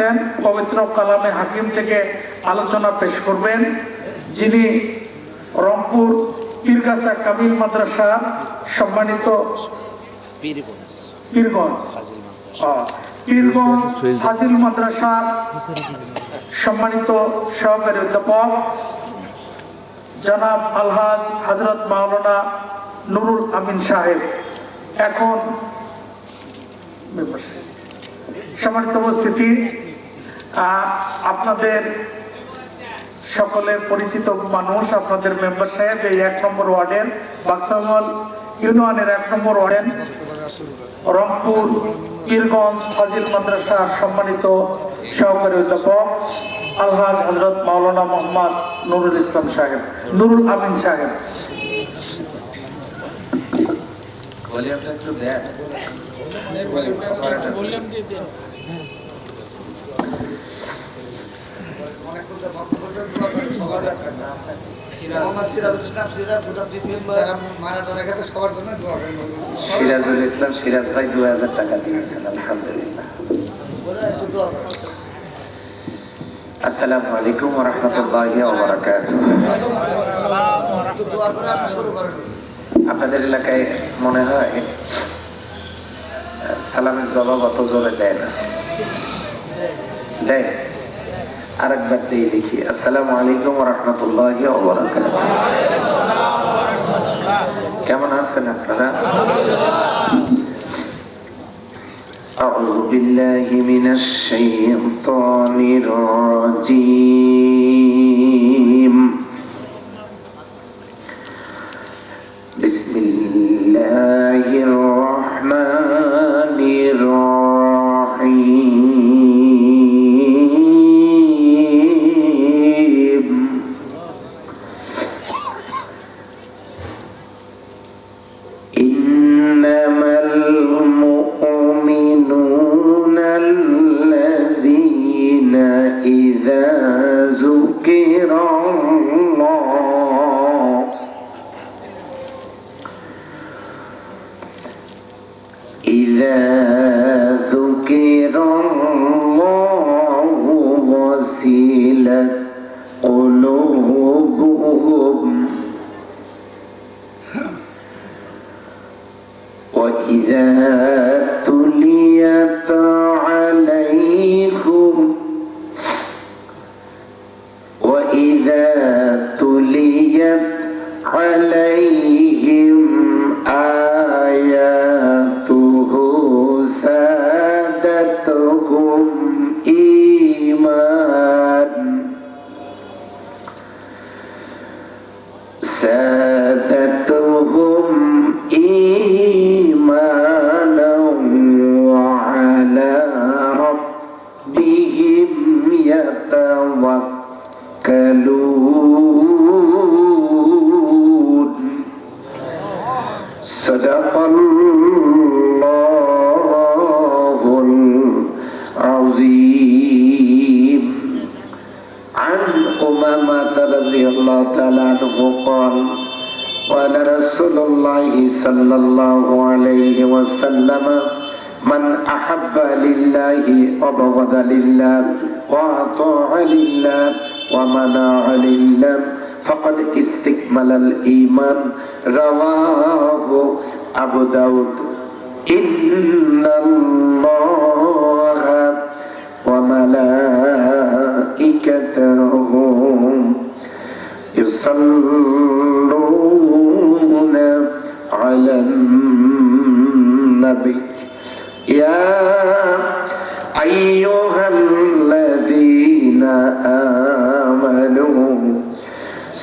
আছেন পবিত্র কালামে হাকিম থেকে আলোচনা পেশ করবেন, যিনি রংপুর পীরগাছা কামিল মাদ্রাসা সম্মানিত পীরগঞ্জ ফাজিল মাদ্রাসার সম্মানিত সহকারী অধ্যাপক জনাব আলহাজ হযরত মাওলানা নুরুল আমিন সাহেব। এখন সম্মানিত উপস্থিতি, আপনাদের সকলের পরিচিত মানুষ, আপনাদের মেম্বার সাহেব এই 1 নম্বর ওয়ার্ডের বাক্সামল ইউনিয়নের 1 নম্বর ওয়ার্ডের রংপুর পীরগঞ্জ ফাজিল মাদ্রাসার সম্মানিত সহকারী অধ্যাপক আলহাজ হযরত মাওলানা মোহাম্মদ নুরুল ইসলাম সাহেব, নুরুল আমিন সাহেব। সিরাজুল ইসলাম সিরাজ ভাই 2000 টাকা দিয়েছেন, আলহামদুলিল্লাহ। আসসালামু আলাইকুম ওয়া রাহমাতুল্লাহি ওয়া বারাকাতুহু। আপনাদের এলাকায় মনে হয় সালামের জবাব অত জোরে দেয় না, দেয়? আরেকবার দিয়ে দেখি। আসসালামু আলাইকুম ওয়া রাহমাতুল্লাহি ওয়া বারাকাতুহু। কেমন আছেন আপনারা? আউযু বিল্লাহি মিনাশ শাইতানির রাজীম। বিসমিল্লাহির রাহমানির রাহিম। ইন্নামাল মুমিনুনা আল্লাযীনা ইযা যুকিরাল্লাহ وسيلت قلوبهم وإذا تليت عليهم آياته زادتهم إيمانا وعلى ربهم يتوكلون. صدق الله العظيم. عن أمامة رضي الله تعالى عنه قال قال رسول الله صلى الله عليه وسلم من أحب لله وبغض لله وأطاع لله ومنع لله فقد استكمل الإيمان. رواه أبو داود. إن الله وملائكته يصلون على النبي يا أيها الذين آمنوا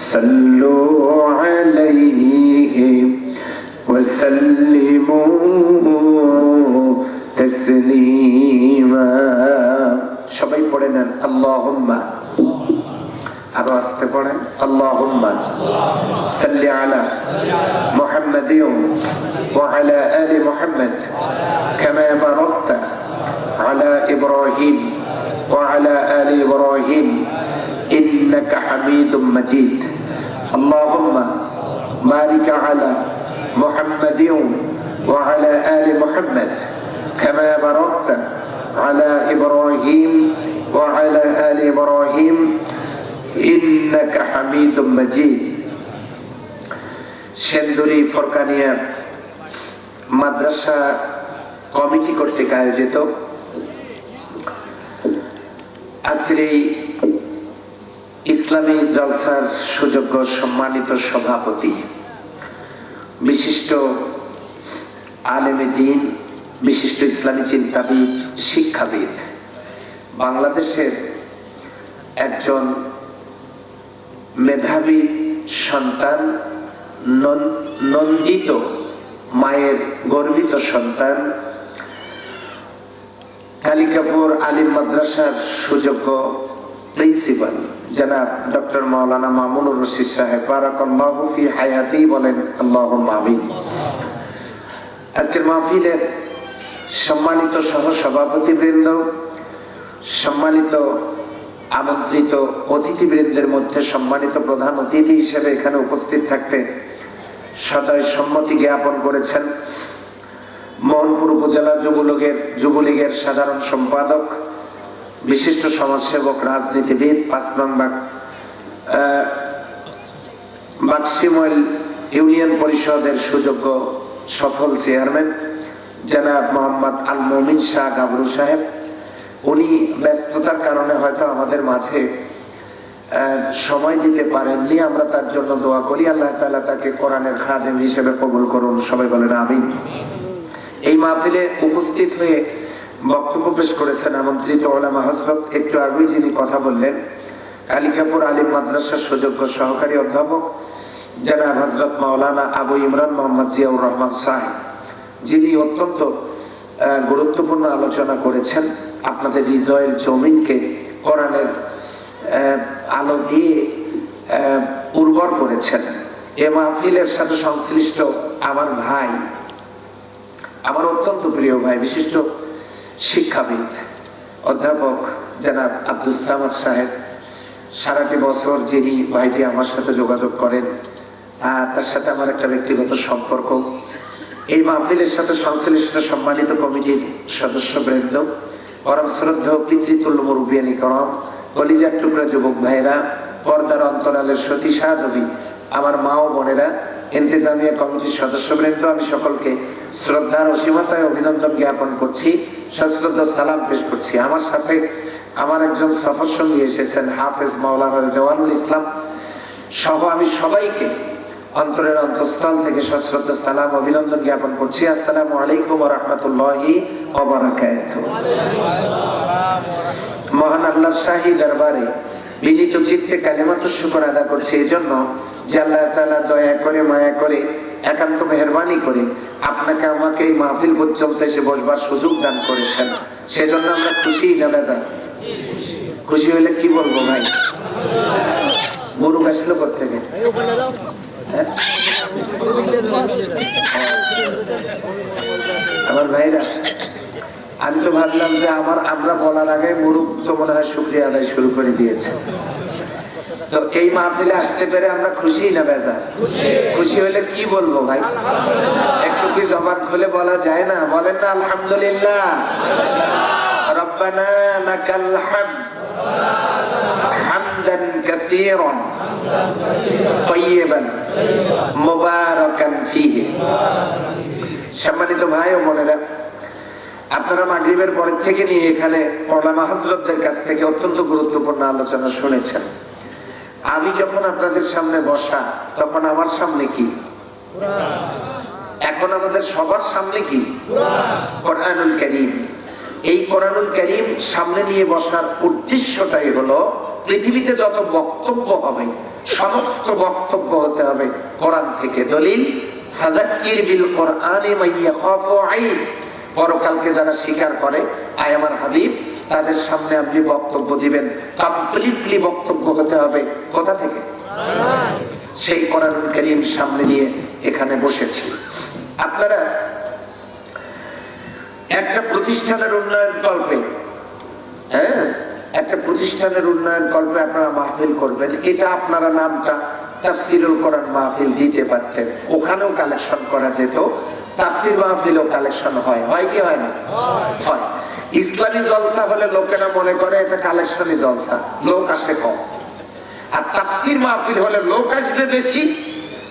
صلوا عليه وسلموا تسليما. সবাই পড়ে নেন আল্লাহুম্মা, আরো আসতে পড়েন আল্লাহুম্মা সাল্লি আলা মুহাম্মাদিন ওয়া আলা আলি মুহাম্মাদ কামা বারাকতা আলা ইব্রাহিম ওয়া আলা আলি ইব্রাহিম ইন্নাকা হামিদুম মাজিদ. আল্লাহুম্মা বারিক আলা মুহাম্মাদিন ওয়া আলা আলি মুহাম্মাদ কামা বারাকতা على إبراهيم وعلى آل إبراهيم إنك حميد مجيد সেন্দুরি ফরকানিয়া মাদ্রাসা কমিটি কর্তৃক আয়োজিত আজকের এই ইসলামী জলসার সুযোগ্য সম্মানিত সভাপতি, বিশিষ্ট আলেমে দ্বীন, বিশিষ্ট ইসলামী চিন্তাবিদ, শিক্ষাবিদ, বাংলাদেশের একজন মেধাবী সন্তান, নন্দিত মায়ের গর্বিত সন্তান, কালিকাপুর আলিম মাদ্রাসার সুযোগ্য প্রিন্সিপাল জনাব ডক্টর মাওলানা মামুনুর রশিদ সাহেব, বারাকাল্লাহু ফি হায়াতি, বলেন আল্লাহুম্মা আমিন। আজকের মাহফিলের সম্মানিত সহ সভাপতিবৃন্দ, সম্মানিত আমন্ত্রিত অতিথিবৃন্দের মধ্যে সম্মানিত প্রধান অতিথি হিসেবে এখানে উপস্থিত থাকতে সদয় সম্মতি জ্ঞাপন করেছেন মোহনপুর উপজেলা যুবলীগের সাধারণ সম্পাদক, বিশিষ্ট সমাজসেবক, রাজনীতিবিদ, 5 নং বাক্সিমল ইউনিয়ন পরিষদের সুযোগ্য সফল চেয়ারম্যান জনাব মোহাম্মদ আল মমিন শাহ গাবরু সাহেব। উনি ব্যস্ততার কারণে হয়তো আমাদের মাঝে সময় দিতে পারেননি, আমরা তার জন্য দোয়া করি। আল্লাহ তাআলা তাকে কোরআনের খাদেম হিসেবে কবুল করুন, সবাই বলেন আমিন। এই মাহফিলে উপস্থিত হয়ে বক্তব্য পেশ করেছেন আমন্ত্রিত উলামা হযরত, একটু আগেই যিনি কথা বললেন, কালিকাপুর আলিম মাদ্রাসার সুযোগ্য সহকারী অধ্যাপক জনাব হযরত মাওলানা আবু ইমরান মোহাম্মদ জিয়াউর রহমান সাহেব, যিনি অত্যন্ত গুরুত্বপূর্ণ আলোচনা করেছেন, আপনাদের হৃদয়ের জমিনকে কোরআনের আলো দিয়ে উর্বর করেছেন। এ মাহফিলের সাথে সংশ্লিষ্ট আমার ভাই, আমার অত্যন্ত প্রিয় ভাই, বিশিষ্ট শিক্ষাবিদ অধ্যাপক জনাব আব্দুস সামাদ সাহেব, সারাটি বছর যিনি ভাইটি আমার সাথে যোগাযোগ করেন, তার সাথে আমার একটা ব্যক্তিগত সম্পর্ক। এই মাহফিলের সাথে সংশ্লিষ্ট সম্মানিত কমিটির সদস্যবৃন্দ, পরম শ্রদ্ধেয় পিতৃতুল্য মুরব্বিয়ানি করম, কলিজার টুকরা যুবক ভাইরা, পর্দার অন্তরালের সতী সাধবী, আমার মা ও বোনেরা, ইন্তেজামিয়া কমিটির সদস্যবৃন্দ, আমি সকলকে শ্রদ্ধার অসীমতায় অভিনন্দন জ্ঞাপন করছি, সশ্রদ্ধ সালাম পেশ করছি। আমার সাথে আমার একজন সফর সঙ্গী এসেছেন, হাফেজ মাওলানা রেওয়ানুল ইসলাম সহ আমি সবাইকে অন্তরের অন্তঃস্থল থেকে সশ্রদ্ধ সালাম অভিনন্দন জ্ঞাপন করছি। আসসালামু আলাইকুম ওয়া রাহমাতুল্লাহি ওয়া বারাকাতুহু। মহান আল্লাহর শাহী দরবারে বিনীত চিত্তে কালিমাতুশ শুকর আদা করছি এই জন্য যে আল্লাহ তাআলা দয়া করে, মায়া করে, একান্ত মেহেরবানি করে আপনাকে আমাকে এই মাহফিল পর্যন্ত এসে বসবার সুযোগ দান করেছেন। সেজন্য আমরা খুশি না বেজার? খুশি হলে কি বলবো ভাই? গরু আসলো কোত্থেকে? আমার ভাইরা, আমি তো ভাবলাম যে আমরা বলার আগে মুরুব তো মনে হয় শুকরিয়া আদায় শুরু করে দিয়েছে। তো এই মাহফিলে আসতে পেরে আমরা খুশি না বেজার? খুশি হলে কি বলবো ভাই? একটু কি জবান খুলে বলা যায় না? বলেন না আলহামদুলিল্লাহ। রব্বানা লাকাল হামদ হামদান কাসীরান তাইয়িবান মুবারাকান ফীহি। সম্মানিত ভাই ও বোনেরা, আপনারা মাগরিবের পর থেকে নিয়ে এখানে উলামা হযরতদের কাছ থেকে অত্যন্ত গুরুত্বপূর্ণ আলোচনা শুনেছেন। আমি যখন আপনাদের সামনে বসা, তখন আমার সামনে কি? এখন আমাদের সবার সামনে কি? কোরআনুল কারীম। এই কোরআনুল কারীম সামনে নিয়ে বসার উদ্দেশ্যটাই হলো, পৃথিবীতে যত বক্তব্য হবে সমস্ত বক্তব্য হতে হবে কোরআন থেকে। দলিল, ফাযাক্কির বিল কোরআনি মান ইয়াখাফু আইব। পরকালকে যারা স্বীকার করে, আয় আমার হাবিব, তাদের সামনে আপনি বক্তব্য দিবেন, কমপ্লিটলি বক্তব্য হতে হবে কোথা থেকে? সেই কোরআনুল কারীম সামনে নিয়ে এখানে বসেছি। আপনারা একটা প্রতিষ্ঠানের উন্নয়ন কল্পে, একটা প্রতিষ্ঠানের উন্নয়ন কল্পে আপনারা মাহফিল করবেন, এটা আপনারা নামটা তাফসীরুল কোরআন মাহফিল দিতে পারতেন। ওখানেও কালেকশন করা যেত, তাফসীর মাহফিলও কালেকশন হয়, হয় কি হয় না? হয়। ইসলামী জলসা হলে লোকেরা মনে করে এটা কালেকশনি জলসা, লোক আসে কম। আর তাফসীর মাহফিল হলে লোক আসবে বেশি,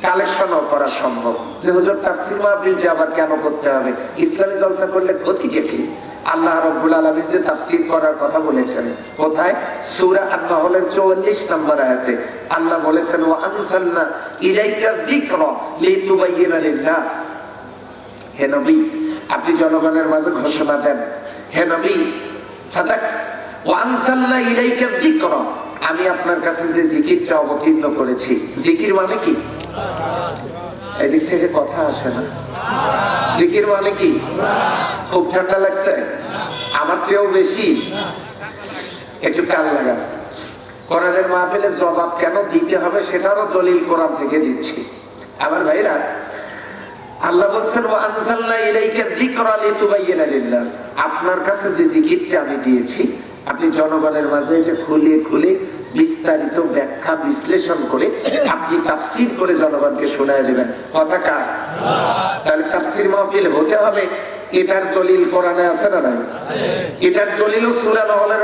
কালেকশনও করা সম্ভব। যে হুজুর তাফসীর মাহফিল যে আবার কেন করতে হবে, ইসলামী জলসা করলে ক্ষতিটা কি? আল্লাহ রাব্বুল আলামিন যে তাফসীর করার কথা বলেছেন, কোথায়? সূরা আন-নাহলের 44 নম্বর আয়াতে আল্লাহ বলেছেন, ওয়া আনসালনা ইলাইকা যিকরা লিতুবাইয়িনা লিন-নাস। হে নবী, আপনি জনগণের মাঝে ঘোষণা দেন, হে নবী ফাদাক ওয়া আনসালনা ইলাইকা যিকরা, আমি আপনার কাছে যে জিকিরটা অবতীর্ণ করেছি। জিকির মানে কি? এদিক থেকে কথা আসে না। জিকির মানে কি? খুব ঠান্ডা লাগছে? আমার চেয়েও বেশি? একটু কান লাগান। কোরআনের মাহফিলে জবাব কেন দিতে হবে সেটারও দলিল কোরআন থেকে দিচ্ছি। আমার ভাইরা, আল্লাহ বলছেন, ওয়া আনসালনা ইলাইকা যিকরা লিতুবাইয়িনা লিন-নাস, আপনার কাছে যে জিকিরটা আমি দিয়েছি আপনি জনগণের মাঝে এটা খুলে খুলে বিস্তারিত ব্যাখ্যা বিশ্লেষণ করে আপনি তাফসীর করে জনগণকে শোনায় দেবেন। কথা কার? তাহলে তাফসীর মাহফিল হতে হবে, এটার দলিল কোরআনে আছে না নাই? এটার দলিল সূরা নাহলের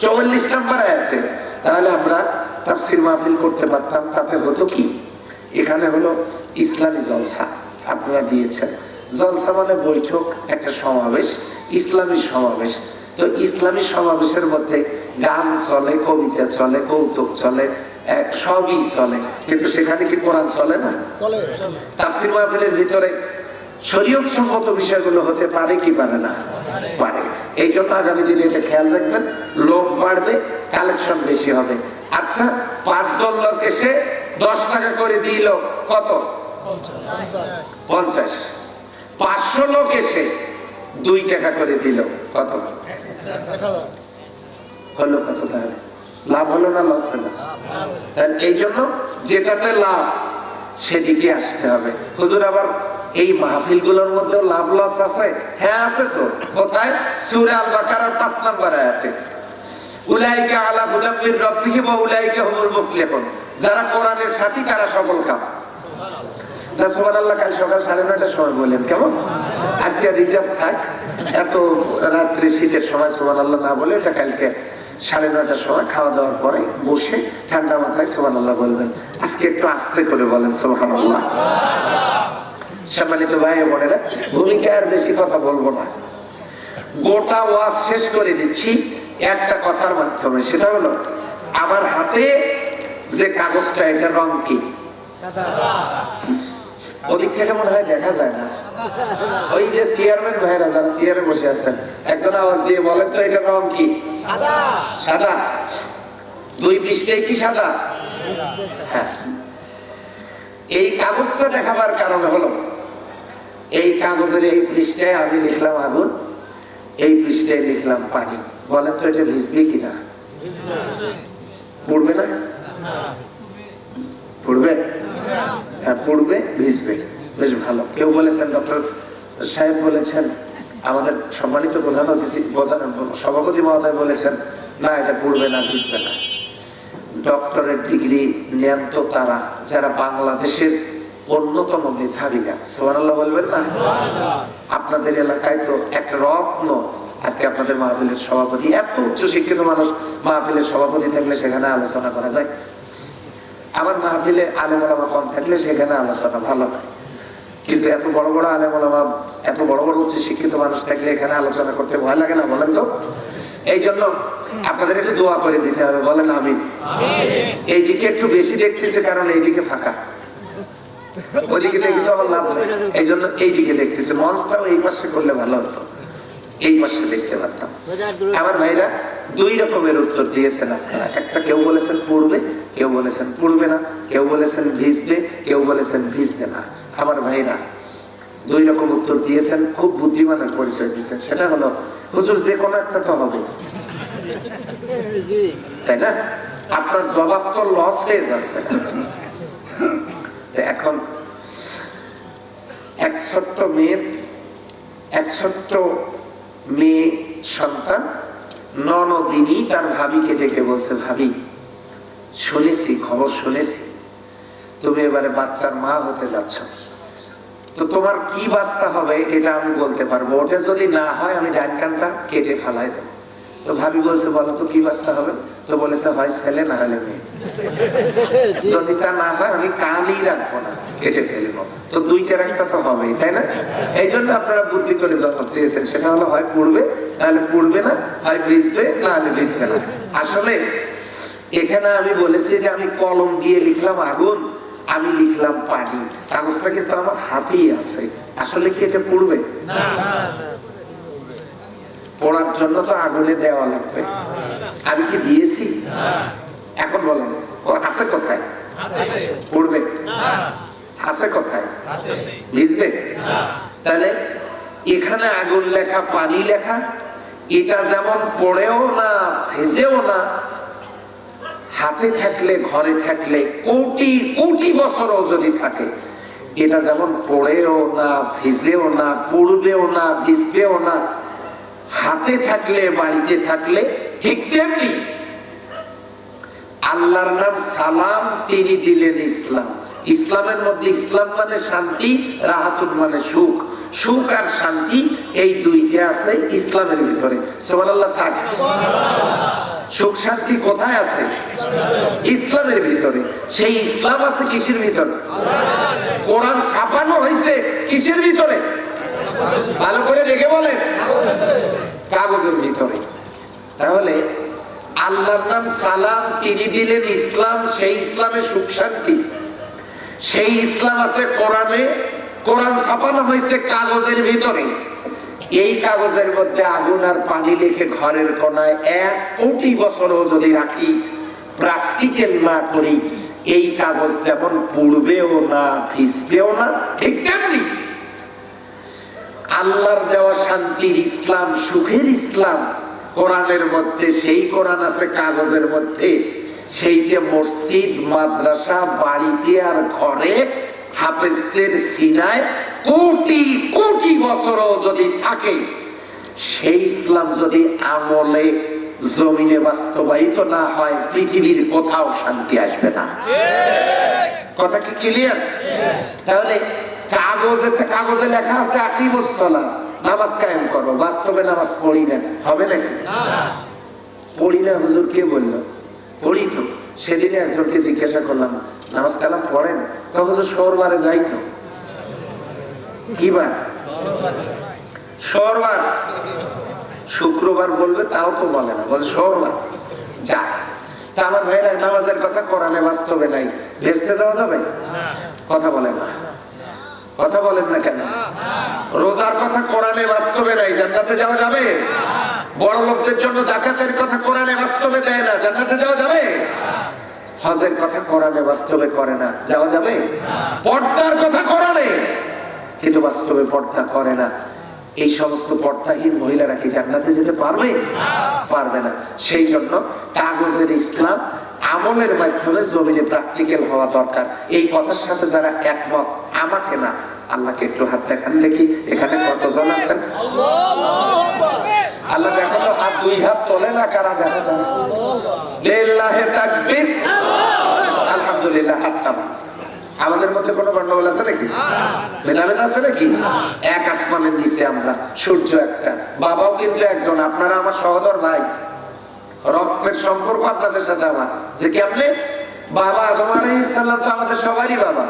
44 নম্বর আয়াতে। তাহলে আমরা তাফসীর মাহফিল করতে পারতাম। তাতে হতো কি? এখানে হলো ইসলামী জলসা আপনারা দিয়েছেন। জলসা মানে বৈঠক, একটা সমাবেশ, ইসলামী সমাবেশ। তো ইসলামী সমাবেশের মধ্যে গান চলে, কবিতা চলে, কৌতুক চলে, সবই চলে, কিন্তু সেখানে কি কোরআন চলে না? তাফসীর মাহফিলের ভিতরে শরীয়ত সম্মত বিষয়গুলো হতে পারে কি পারে না? পারে। এই জন্য আগামী দিনে এটা খেয়াল রাখবেন, লোক বাড়বে, কালেকশন বেশি হবে। আচ্ছা, 5 জন লোক এসে 10 টাকা করে দিল, কত? 50। 500 লোক এসে 2 টাকা করে দিল, কত হলো? কত? তাহলে লাভ হলো না লস হলো? এই জন্য যেটাতে লাভ সেদিকে আসতে হবে। হুজুর আবার এই মাহফিল গুলোর মধ্যে লাভ লস আছে? হ্যাঁ আছে তো। কোথায়? সূরা আল বাকারার 5 নম্বর আয়াতে, উলাইকা আলা হুদাম মির রাব্বিহিম ওয়া উলাইকা হুমুল মুফলিহুন, যারা কোরআনের সাথী তারা সফলকাম। না সুবহানাল্লাহ, কাল সকাল 9:30টার সময় বলেন কেমন? আজকে রিজার্ভ থাক, এত রাত্রে শীতের সময় সুবহানাল্লাহ না বলে এটা কালকে 9:30টার সময় খাওয়া দাওয়ার পরে বসে ঠান্ডা মাথায় সুবহানাল্লাহ বলবেন। আজকে একটু আস্তে করে বলেন সুবহানাল্লাহ। সম্মানিত ভাই বোনেরা, ভূমিকা আর বেশি কথা বলবো না, গোটা ওয়াজ শেষ করে দিচ্ছি একটা কথার মাধ্যমে। সেটা হলো, আমার হাতে যে কাগজটা, এটা রং কি? ওদিক থেকে মনে হয় দেখা যায় না। ওই যে চেয়ারম্যান ভাইরা যারা চেয়ারে বসে আছেন, একজন আওয়াজ দিয়ে বলেন তো এটা রং কি? সাদা। 2 পৃষ্ঠায় কি সাদা? হ্যাঁ। এই কাগজটা দেখাবার কারণ হলো, এই কাগজের এই পৃষ্ঠায় আমি লিখলাম আগুন, এই পৃষ্ঠায় লিখলাম পানি। বলেন তো এটা ভিজবে কিনা? পড়বে না? পড়বে? হ্যাঁ, পড়বে, ভিজবে। বেশ ভালো। কেউ বলেছেন, ডক্টর সাহেব বলেছেন, আমাদের সম্মানিত প্রধান অতিথি সভাপতি মহোদয় বলেছেন, না এটা পড়বে না, ভিজবে না। ডক্টরেট ডিগ্রি নেন তো তারা যারা বাংলাদেশের অন্যতম মেধাবীরা। সুবহানাল্লাহ বলবেন না? আপনাদের এলাকায় তো একটা রত্ন, আজকে আপনাদের মাহফিলের সভাপতি, এত উচ্চ শিক্ষিত মানুষ, মাহফিলের সভাপতি থাকলে সেখানে আলোচনা করা যায়। আমার মাহফিলে আলেম ওলামা কম থাকলে সেখানে আলোচনা ভালো হয়, কিন্তু এত বড় বড় আলেম ওলামা, এত বড় বড় উচ্চ শিক্ষিত মানুষ থাকলে এখানে আলোচনা করতে ভয় লাগে না? বলেন তো। এই জন্য আপনাদের একটু দোয়া করে দিতে হবে, বলেন আমিন। এইদিকে একটু বেশি দেখতেছে কারণ এইদিকে ফাঁকা, ওইদিকে দেখি তো আমার লাভ নেই। এই জন্য এইদিকে দেখতেছে। মঞ্চটাও এই পাশে করলে ভালো হতো, এই পাশে দেখতে পারতাম। আমার ভাইরা 2 রকমের উত্তর দিয়েছেন আপনারা। একটা, কেউ বলেছেন পড়বে, কেউ বলেছেন পড়বে না, কেউ বলেছেন ভিজবে, কেউ বলেছেন ভিজবে না। আমার ভাইরা 2 রকম উত্তর দিয়েছেন, খুব বুদ্ধিমানের পরিচয় দিয়েছেন। সেটা হলো, হুজুর যে কোনো একটা তো হবে, তাই না? আপনার জবাব তো লস হয়ে যাচ্ছে। এখন এক ছোট্ট মেয়ে সন্তান ননদিনী তার ভাবিকে ডেকে বলছে, ভাবি শুনেছি, খবর শুনেছি তুমি এবারে বাচ্চার মা হতে যাচ্ছ। তো তোমার কি বাচ্চা হবে এটা আমি বলতে পারবো, ওটা যদি না হয় আমি ডান কানটা কেটে ফেলাই দেবো। তো ভাবি বলছে বলো তো কি বাচ্চা হবে? তো বলেছে হয় ছেলে না হলে মেয়ে। যদি তা না হয় আমি কানই রাখবো না, কেটে ফেলবো। তো দুইটার একটা তো হবেই, তাই না? এই জন্য আপনারা বুদ্ধি করে জবাব দিয়েছেন, সেটা হলো হয় পড়বে নাহলে পড়বে না, হয় ভিজবে নাহলে ভিজবে না। আসলে এখানে আমি বলেছি যে আমি কলম দিয়ে লিখলাম আগুন, আমি লিখলাম পানি, কাগজটা কিন্তু আমার হাতেই আছে। আসলে কি এটা পড়বে? পড়ার জন্য তো আগুনে দেওয়া লাগবে। আমি কি দিয়েছি? এখন বলেন আছে কোথায়? পড়বে আছে কোথায়? ভিজবে? তাহলে এখানে আগুন লেখা পানি লেখা, এটা যেমন পড়েও না ভেজেও না, হাতে থাকলে ঘরে থাকলে কোটি কোটি বছরও যদি থাকে, এটা যেমন পড়েও না ভিজেও না পড়বেও না ভিজবেও না, হাতে থাকলে বাড়িতে থাকলে ঠিক তেমনি আল্লাহর নাম সালাম, তিনি দিলেন ইসলাম। ইসলামের মধ্যে ইসলাম মানে শান্তি, রাহাতুল মানে সুখ। সুখ আর শান্তি এই দুইটা আছে ইসলামের ভিতরে। সুবহানাল্লাহ থাক। সুখ শান্তি কোথায় আছে? ইসলামের ভিতরে। সেই ইসলাম আছে কিসের ভিতরে? কোরআন ছাপানো হয়েছে কিসের ভিতরে? ভালো করে দেখে বলেন, কাগজের ভিতরে। তাহলে আল্লাহর নাম সালাম, তিনি দিলেন ইসলাম, সেই ইসলামে সুখ শান্তি। সেই ইসলাম আছে কোরআনে, কোরআন ছাপানো হয়েছে কাগজের ভিতরে। এই কাগজের মধ্যে আগুন আর পানি লিখে ঘরের কোনায় 1 কোটি বছরও যদি রাখি, প্র্যাকটিক্যাল না করি, এই কাগজ যেমন পুড়বেও না ভিজবেও না, ঠিক তেমনি আল্লাহর দেওয়া শান্তির ইসলাম, সুখের ইসলাম কোরআনের মধ্যে, সেই কোরআন আছে কাগজের মধ্যে। সেইটা মসজিদ মাদ্রাসা বাড়িতে আর ঘরে হাফেজদের সিনায় কোটি কোটি বছরও যদি থাকে, সেই ইসলাম যদি আমলে জমিনে বাস্তবায়িত না হয়, পৃথিবীর কোথাও শান্তি আসবে না। কথা কি ক্লিয়ার? তাহলে কাগজে লেখা আছে আকিমুস সালাত, নামাজ কায়েম করো, বাস্তবে নামাজ পড়ি না, হবে নাকি? পড়ি না হুজুর কে বললো? পড়ি তো। সেদিনে একজনকে জিজ্ঞাসা করলাম নামাজ কালাম পড়েন? হুজুর শোরবারে যাই তো। কি বার? শোরবার। শুক্রবার বলবে তাও তো বলে না, বলে শোরবার। যা তা আমার ভাইরা, নামাজের কথা কোরআনে বাস্তবে নাই, ভেস্তে দেওয়া যাবে? কথা বলে না, কথা বলেন না কেন? রোজার কথা কোরআনে বাস্তবে নাই, জান্নাতে যাওয়া যাবে? বড় লোকদের জন্য যাকাতের কথা কোরআনে বাস্তবে দেয় না, জান্নাতে যাওয়া যাবে? হজের কথা কোরআনে বাস্তবে করে না, যাওয়া যাবে? পর্দার কথা কোরআনে, কিন্তু বাস্তবে পর্দা করে না। এই সমস্ত পর্দাহীন মহিলারা কি জান্নাতে যেতে পারবে? পারবে না। সেই জন্য কাগজের ইসলাম আমলের মাধ্যমে জমিনে প্র্যাকটিক্যাল হওয়া দরকার। এই কথার সাথে যারা একমত, আমাকে না আল্লাহকে একটু হাত দেখান দেখি, এখানে কতজন আছেন? আল্লাহ দেখো তো, হাত 2 হাত তোলে না কারা? দেখো তো, লিল্লাহি তাকবীর, আলহামদুলিল্লাহ, হাত নামান। আমাদের মধ্যে কোনো গন্ডগোল আছে নাকি? ভেদাভেদ আছে নাকি? এক আসমানের নিচে আমরা, সূর্য একটা, বাবাও কিন্তু একজন। আপনারা আমার সহোদর ভাই, রক্তের সম্পর্ক আপনাদের সাথে আমার। যে কেমনে? বাবা আদম আলাইহিস সালাম তো আমাদের সবারই বাবা,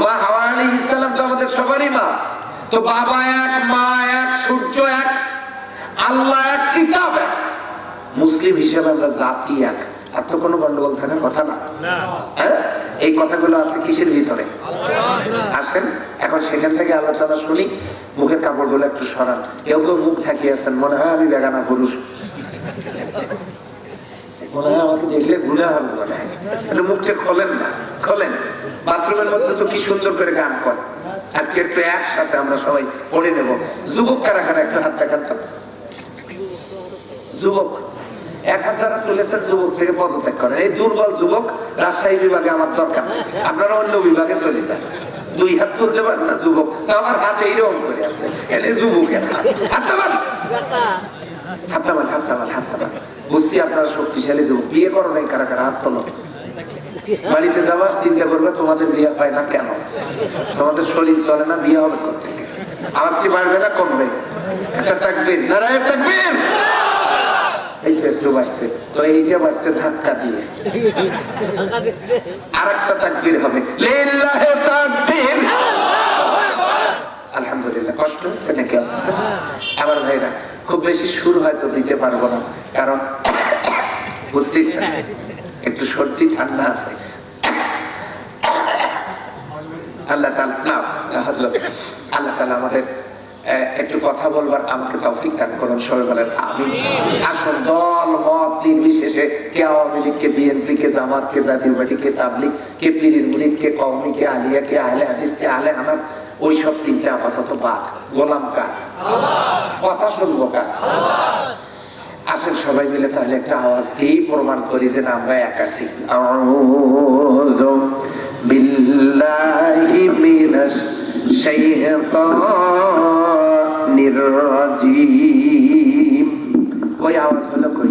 মা হাওয়া আলাইহিস সালাম তো আমাদের সবারই মা। তো বাবা এক, মা এক, সূর্য এক, আল্লাহ এক, কিতাব এক। মুসলিম হিসেবে আমরা জাতি এক। আর তো কোনো গন্ডগোল থাকার কথা না। হ্যাঁ, এই কথাগুলো আছে কিসের ভিতরে? আসেন এখন সেখান থেকে আলোচনা শুনি। মুখের কাপড়গুলো একটু সরান। কেউ কেউ মুখ ঢাকিয়েছেন, মনে হয় আমি বেগানা পুরুষ, মনে হয় আমাকে দেখলে গুনাহ হবে, মনে হয়। মুখটা খোলেন না, খোলেন। বাথরুমের মধ্যে তো কি সুন্দর করে গান করে। আজকে একটু একসাথে আমরা সবাই পড়ে নেব। যুবক কারা কারা একটু হাত দেখান তো। যুবক 1000 তুলেছেন, যুবক থেকে পদত্যাগ করেন। এই দুর্বল যুবক রাজশাহী বিভাগে আমার দরকার, আপনারা অন্য বিভাগে চলে যান। 2 হাত তুলতে পারেন না যুবক, তো আমার হাতে এইরকম করে আছে, এনে যুবকের হাত নামান, হাত নামান, হাত নামান, হাত নামান। বুঝছি আপনারা শক্তিশালী যুবক, বিয়ে করো নাই কারা কারা? হাত তোলো। বাড়িতে যাবার চিন্তা করবে তোমাদের বিয়ে হয় না কেন, তোমাদের শরীর চলে না, বিয়ে হবে কোথেকে, আওয়াজ কি বাড়বে না কমবে? একটা তাকবীর, নারায়ে তাকবীর। এই তো একটু বাঁচছে, তো এইটা বাঁচতে ধাক্কা দিয়ে আরেকটা তাকবীর হবে, লিল্লাহি তাকবীর। আলহামদুলিল্লাহ। কষ্ট হচ্ছে নাকি আমার ভাইরা? খুব বেশি সুর হয়তো দিতে পারবো না, কারণ বুঝতেছেন একটু সর্দি ঠান্ডা আছে। আল্লাহ তাআলা আমাদের একটু কথা বলবার আমাকে তৌফিক দান করুন, সবাই বলেন আমিন। আসল দল মত নির্বিশেষে, কে আওয়ামী লীগ, কে বিএনপি, কে জামাত, কে জাতীয় পার্টি, কে তাবলীগ, কে পীরের মুরিদ, কে কওমি, কে আলিয়া, কে আহলে হাদিস, কে আহলে হানাফ, ওই সব চিন্তা আপাতত বাদ। গোলাম কার? কথা শুনবো কার? আসেন সবাই মিলে তাহলে একটা আওয়াজ দিয়ে প্রমাণ করি যে না আমরা এক আছি। আউযু বিল্লাহি মিনাশ শাইতানির রাজীম। ওই আওয়াজ হলো কই?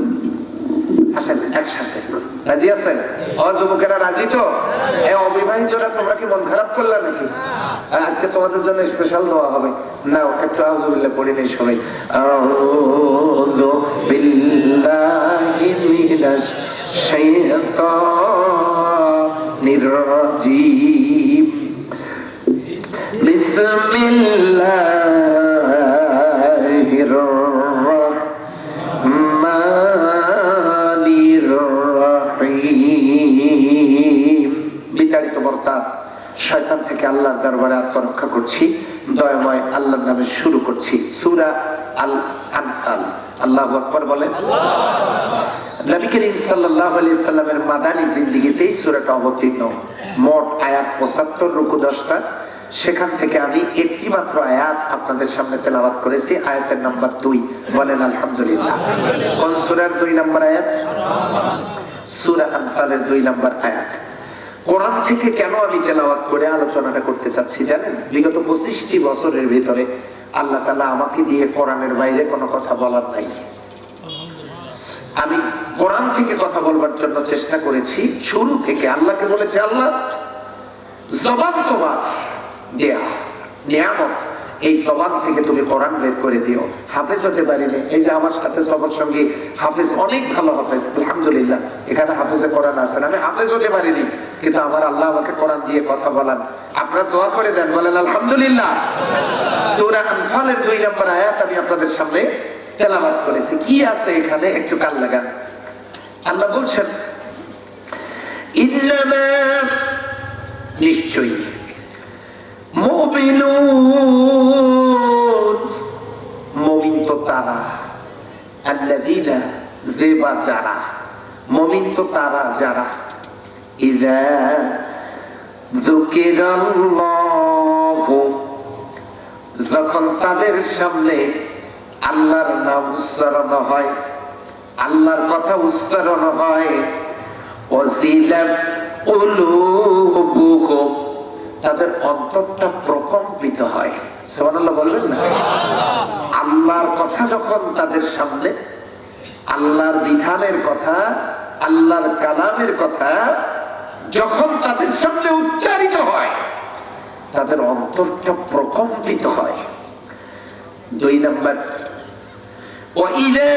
আসেন একসাথে। রাজি আছেন? যুবকেরা রাজি তো? অবিবাহিতরা তোমরা কি মন খারাপ করলা নাকি? আজকে তোমাদের জন্য স্পেশাল দোয়া হবে। নাও একটু আউযু বিল্লাহ পড়ে নেই সবাই। আউযু বিল্লাহি মিনাশ শাইতানির রাজীম। বিসমিল্লাহির রাহমানির রাহিম। বিতাড়িত বর্তাত শয়তান থেকে আল্লাহর দরবারে আত্মরক্ষা করছি, দয়াময় আল্লাহর নামে শুরু করছি। সূরা আল আনফাল। আল্লাহু আকবার বলেন। নবী করিম সাল্লাল্লাহু আলাইহি সাল্লামের মাদানী জিন্দেগিতে এই সূরাটা অবতীর্ণ। মোট আয়াত ৭৫, রুকু ১০টা। সেখান থেকে আমি একটি মাত্র আয়াত আপনাদের সামনে তেলাওয়াত করেছি, আয়াতের নাম্বার ২। বলেন আলহামদুলিল্লাহ। কোন সূরার ২ নম্বর আয়াত? সূরা আনফালের ২ নম্বর আয়াত। কোরআন থেকে কেন আমি তেলাওয়াত করে আলোচনাটা করতে চাচ্ছি জানেন? বিগত ২৫টি বছরের ভিতরে আল্লাহ তাআলা আমাকে দিয়ে কোরআনের বাইরে কোনো কথা বলার নাই। আমি কোরআন থেকে কথা বলবার জন্য চেষ্টা করেছি শুরু থেকে। আল্লাহকে বলেছি, আল্লাহ জবান তোমার দেয়া নিয়ামত, এই জবান থেকে তুমি কোরআন বের করে দিও। হাফেজ হতে পারিনি, এই যে আমার সাথে সবার সঙ্গে হাফেজ, অনেক ভালো হাফেজ আলহামদুলিল্লাহ, এখানে হাফেজে কোরআন আছেন। আমি হাফেজ হতে পারিনি, কিন্তু আমার আল্লাহ আমাকে কোরআন দিয়ে কথা বলান। আপনারা দোয়া করে দেন, বলেন আলহামদুলিল্লাহ। সূরা আনফালের ২ নম্বর আয়াত আমি আপনাদের সামনে তেলাওয়াত করেছি। কি আছে এখানে একটু কান লাগান। আল্লাহ বলছেন, ইন্নামা, নিশ্চয়ই, মুমিনুন, মুমিন তো তারা, আল্লাযীনা, যে বা যারা, মুমিন তো তারা যারা, ইযা যুকিরাল্লাহু, যখন তাদের সামনে আল্লাহর নাম উচ্চারণ হয়, আল্লাহর কথা উচ্চারণ হয়, ওয়াজিলাত কুলুবুহুম, তাদের অন্তরটা প্রকম্পিত হয়। সুবহানাল্লাহ বলবেন না? আল্লাহর কথা যখন তাদের সামনে, আল্লাহর বিধানের কথা, আল্লাহর কালামের কথা যখন তাদের সামনে উচ্চারিত হয়, তাদের অন্তরটা প্রকম্পিত হয়। ২ নম্বর, ওয়াইযা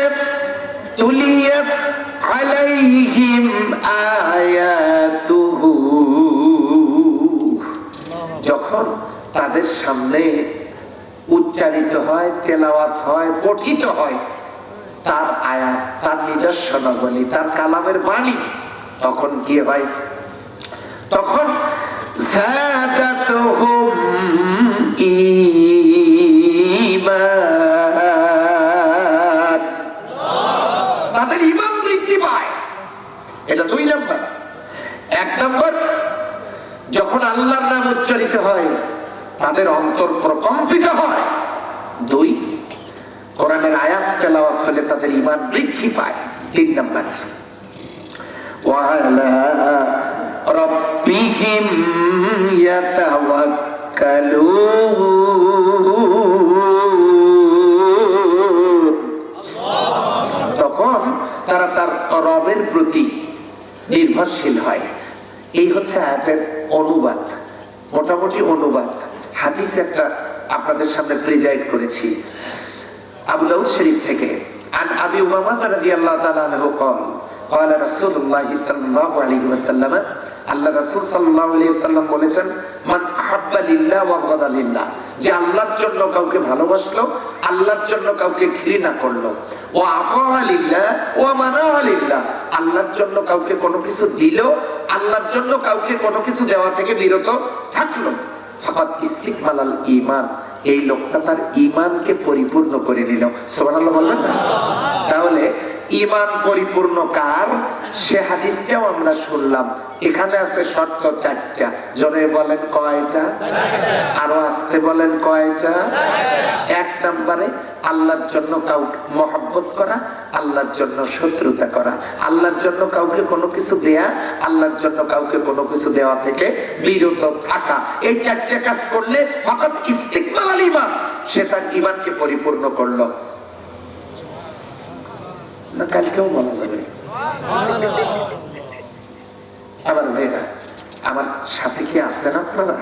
তুলিয়াত আলাইহিম আয়াতুহু, যখন তাদের সামনে উচ্চারিত হয়, তেলাওয়াত হয়, পঠিত হয় তার আয়াত, তার নিদর্শনাবলী, তার কালামের বাণী, তখন কি হয়? তখন যাদাতুহুম ঈমান, তাদের ঈমান বৃদ্ধি পায়। এটা ২ নম্বর। ১ নম্বর, যখন আল্লাহর নাম উচ্চারিত হয় তাদের অন্তর প্রকম্পিত হয়। ২, কোরআনের আয়াত তেলাওয়াত হলে তাদের ঈমান বৃদ্ধি পায়। ৩ নম্বর, ওয়ালা রাব্বিহিম ইয়াতাওয়াক্কালুন, তখন তারা তার রবের প্রতি নির্ভরশীল হয়। এই হচ্ছে আয়াতের অনুবাদ, মোটামুটি অনুবাদ। হাদিস একটা আপনাদের সামনে প্রেজেন্ট করেছি আবু দাউদ শরীফ থেকে। আন আবি উমামা রাদিয়াল্লাহু তাআলা আনহু قال قال رسول الله صلى الله عليه وسلم আল্লাহ রাসূল সাল্লাল্লাহু আলাইহি ওয়াসাল্লাম বলেছেন, মান আহাব্বা লিল্লাহ ওয়া গাদা লিল্লাহ, যে আল্লাহর জন্য কাউকে ভালোবাসলো, আল্লাহর জন্য কাউকে ঘৃণা করলো, ওয়া আতা লিল্লাহ ওয়া মানা লিল্লাহ, আল্লাহর জন্য কাউকে কোনো কিছু দিল, আল্লাহর জন্য কাউকে কোনো কিছু দেওয়া থেকে বিরত থাকলো, ফাকাদ ইস্তিকমালাল ঈমান, এই লোকটা তার ঈমানকে পরিপূর্ণ করে নিল। সুবহানাল্লাহ বলবেন না? তাহলে ঈমান পরিপূর্ণ কার, সে হাদিসটাও আমরা শুনলাম। এখানে আছে শর্ত 4টা, জোরে বলেন কয়টা? আরো আস্তে বলেন কয়টা? 1 নম্বরে আল্লাহর জন্য কাউকে মহব্বত করা, আল্লাহর জন্য শত্রুতা করা, আল্লাহর জন্য কাউকে কোনো কিছু দেয়া, আল্লাহর জন্য কাউকে কোনো কিছু দেওয়া থেকে বিরত থাকা। এই 4টা কাজ করলে ফাকাত ইস্তিকমালাল ঈমান, সে তার ঈমানকে পরিপূর্ণ করলো। না কালকেও বলা যাবে। আমার ভাইরা, আমার সাথে কি আসলেন আপনারা?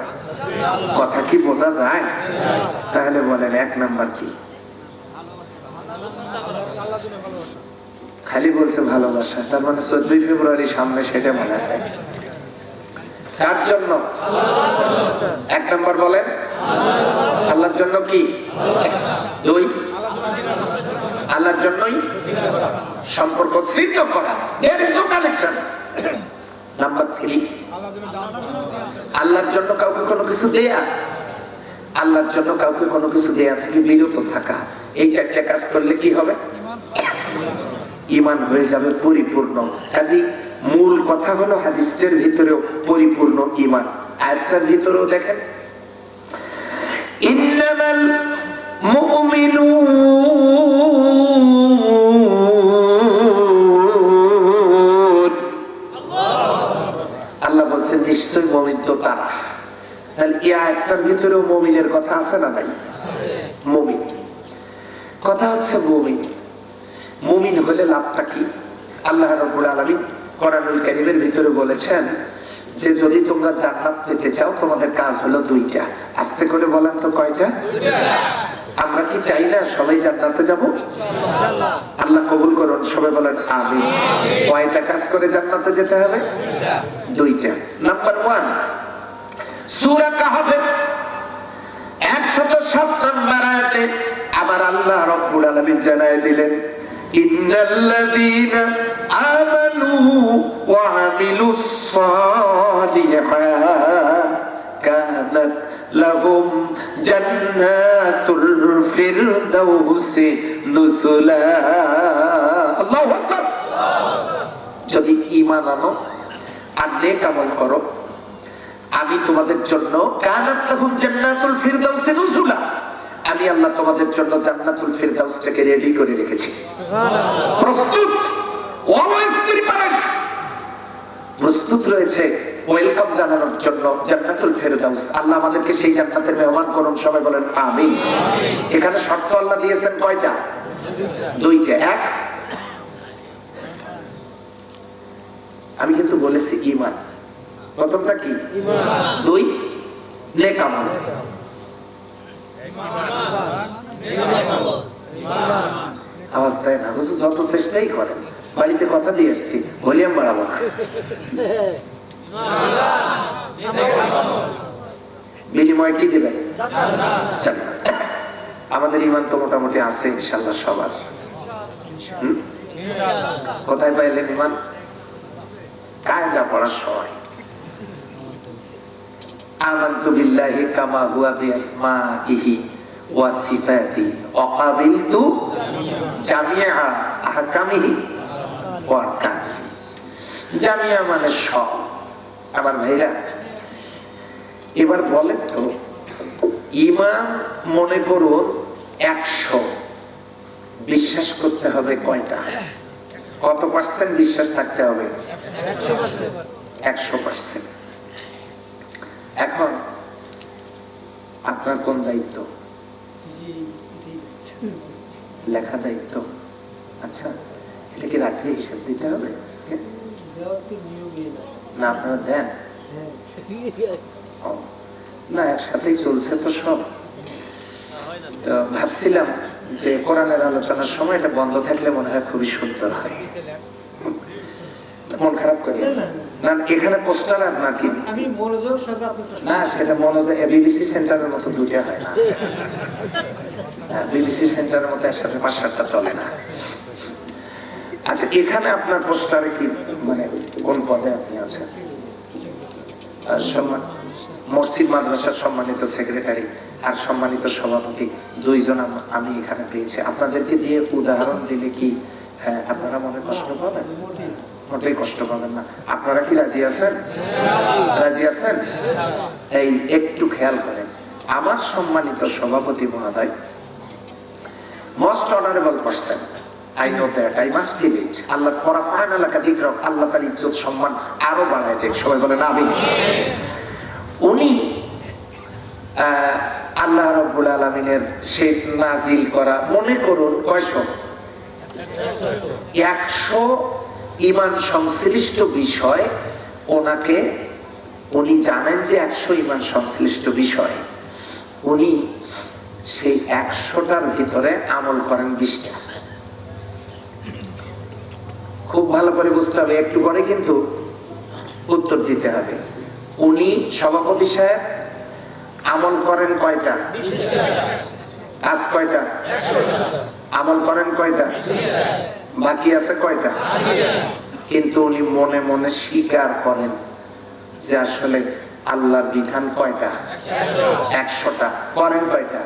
কথা কি বোঝা যায়? তাহলে বলেন 1 নাম্বার কি? খালি বলছে ভালোবাসা, তার মানে 14 ফেব্রুয়ারি সামনে, সেটা মনে হয় কার জন্য? 1 নাম্বার বলেন আল্লাহর জন্য। কি 2? আল্লাহর জন্যই সম্পর্ক ছিন্ন করা, এর তো কানেকশন। নাম্বার 3, আল্লাহর জন্য কাউকে কোনো কিছু দেয়া, আল্লাহর জন্য কাউকে কোনো কিছু দেয়া থেকে বিরত থাকা। এই 4টা কাজ করলে কি হবে? ঈমান হয়ে যাবে পরিপূর্ণ। কাজেই মূল কথা হলো হাদিসের ভিতরেও পরিপূর্ণ ঈমান। আয়াতটার ভিতরেও দেখেন, ইন্নামাল মুমিনুন, আল্লাহ বলছেন নিশ্চয় মুমিন তো তারা। তাহলে এই আয়াতটার ভিতরেও মুমিনের কথা আছে না নাই? মুমিন কথা হচ্ছে মুমিন। মুমিন হলে লাভটা কি? আল্লাহ রাব্বুল আলামিন কোরআনুল কারীমের ভিতরে বলেছেন যে যদি তোমরা জান্নাত পেতে চাও তোমাদের কাজ হলো 2টা। আস্তে করে বলেন তো কয়টা? 2টা। আমরা কি চাই না সবাই জান্নাতে যাব? ইনশাআল্লাহ। আল্লাহ কবুল করুন, সবাই বলেন আমিন। কয়টা কাজ করে জান্নাতে যেতে হবে? 2টা। নাম্বার 1, সূরা কাহফের 107 নম্বর আয়াতে আমার আল্লাহ রাব্বুল আলামিন জানায় দিলেন, ইন্নাল্লাযীনা আমানু ওয়া আমিলুস সালিহাত কানাত লাহুম জান্নাতুল ফিরদাউসি নুজুলা। আল্লাহু আকবার। যদি ঈমান আনো আর নেক আমল করো, আমি তোমাদের জন্য কানাত লাহুম জান্নাতুল ফিরদাউসি নুজুলা, আমি আল্লাহ তোমাদের জন্য জান্নাতুল ফিরদাউসটাকে রেডি করে রেখেছি। প্রস্তুত, অলওয়েজ প্রিপেয়ার্ড, প্রস্তুত রয়েছে ওয়েলকাম জানানোর জন্য জান্নাতুল ফিরদাউস। আল্লাহ আমাদেরকে সেই জান্নাতের মেহমান করুন, সবাই বলেন আমিন। এখানে শর্ত আল্লাহ দিয়েছেন কয়টা? 2টা। 1, আমি কিন্তু বলেছি ঈমান। প্রথমটা কি? ঈমান। 2, নেক আমল। আওয়াজ দেয় না, যত চেষ্টাই করেন। বাড়িতে কথা দিয়ে এসছি, ভলিউম বাড়াবো না। বিনিময় কি দিবেন? আমাদের ঈমান তো মোটামুটি আছে ইনশাআল্লাহ সবার। কোথায় পাইলেন ঈমান? কায়দা পড়ার সময় আমানতু বিল্লাহি কামা হুয়া বিআসমাইহি ওয়া সিফাতি ওয়া কাবিলতু জামিআ আহকামিহি ওয়া আরকানিহি। জামিআ মানে সব। আমার ভাইরা, এবার বলেন তো ঈমান মনে করুন 100, বিশ্বাস করতে হবে কয়টা? কত পার্সেন্ট বিশ্বাস থাকতে হবে? 100%। এখন আপনার কোন দায়িত্ব? লেখা দায়িত্ব। আচ্ছা, এটা কি রাত্রে হিসাব দিতে হবে আজকে? না আপনারা দেন? ও, না একসাথেই চলছে তো সব। তো ভাবছিলাম যে কোরআনের আলোচনার সময় এটা বন্ধ থাকলে মনে হয় খুবই সুন্দর হয়। মন খারাপ করি না, এখানে পোস্টার আর নাকি আমি মনোযোগ সহকারে আপনার প্রশ্ন না, সেটা মনোযোগ বিবিসি সেন্টারের মতো দুইটা হয় না। বিবিসি সেন্টারের মতো একসাথে 5-7টা চলে না। আচ্ছা, এখানে আপনার পোস্টারে কি মানে কোন পদে আপনি আছেন? সম্মান মসজিদ মাদ্রাসার সম্মানিত সেক্রেটারি আর সম্মানিত সভাপতি, দুইজন আমি এখানে পেয়েছি। আপনাদেরকে দিয়ে উদাহরণ দিলে কি আপনারা মনে কষ্ট পাবেন? মোটেই কষ্ট পাবেন না। আপনারা কি রাজি আছেন? রাজি আছেন? এই একটু খেয়াল করেন, আমার সম্মানিত সভাপতি মহোদয়, most honourable person, I know that, I must feel it. আল্লাহ কোরআন আলাকা দিকরাও, আল্লাহ তার ইজ্জত সম্মান আরো বাড়ায় দেখ। সবাই বলেন আমিন। উনি আল্লাহ রাব্বুল আলামিনের সেই নাজিল করা, মনে করুন কয়শো, 100 ঈমান সংশ্লিষ্ট বিষয় ওনাকে, উনি জানেন যে 100 ঈমান সংশ্লিষ্ট বিষয়, উনি সেই 100টার ভিতরে আমল করেন 20টা। খুব ভালো করে বুঝতে হবে, একটু করে কিন্তু উত্তর দিতে হবে। উনি সভাপতি সাহেব আমল করেন কয়টা? আজ কয়টা? আমল করেন কয়টা? বাকি আছে কয়টা? কিন্তু উনি মনে মনে স্বীকার করেন যে আসলে আল্লাহর বিধান কয়টা? 100টা। করেন কয়টা?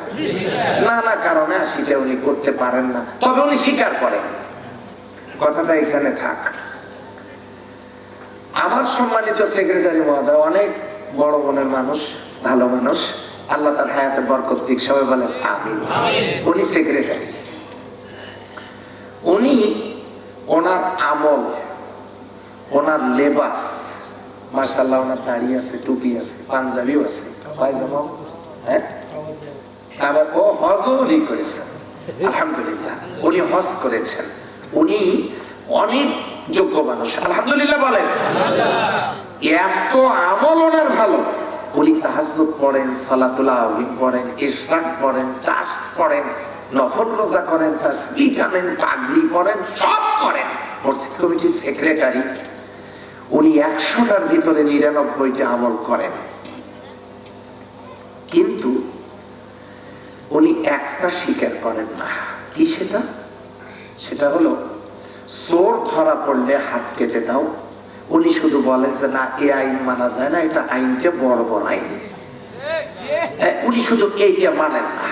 নানা কারণে 80টা উনি করতে পারেন না, তবে উনি স্বীকার করেন। কথাটা এখানে থাক। আমার সম্মানিত সেক্রেটারি মহোদয় অনেক বড় মনের মানুষ, ভালো মানুষ, আল্লাহ তার হায়াতের বরকত দিক। সবাই বলেন আমিন। উনি সেক্রেটারি, উনি ওনার আমল, ওনার লেবাস, মাশাআল্লাহ, ওনার দাড়ি আছে, টুপি আছে, পাঞ্জাবিও আছে, পায়জামা, হ্যাঁ, আবার ও হজও করেছেন, আলহামদুলিল্লাহ। উনি হজ করেছেন, উনি অনেক যোগ্য মানুষ, আলহামদুলিল্লাহ বলেন। এত আমল ওনার ভালো, উনি তাহাজ্জুদ পড়েন, সালাতুল আউলিন পড়েন, ইশরাক পড়েন, চাষ পড়েন, নফল রোজা করেন, তাসবিহ জানেন, পাগড়ি পড়েন, সব করেন। মসজিদ কমিটির সেক্রেটারি, উনি 100টার ভিতরে 99টা আমল করেন, কিন্তু উনি একটা স্বীকার করেন না। কি সেটা? সেটা হলো চোর ধরা পড়লে হাত কেটে দাও। উনি শুধু বলেন যে না, এই আইন মানা যায় না, এটা আইনটা বড় বড় আইন। উনি শুধু এইটা মানেন না,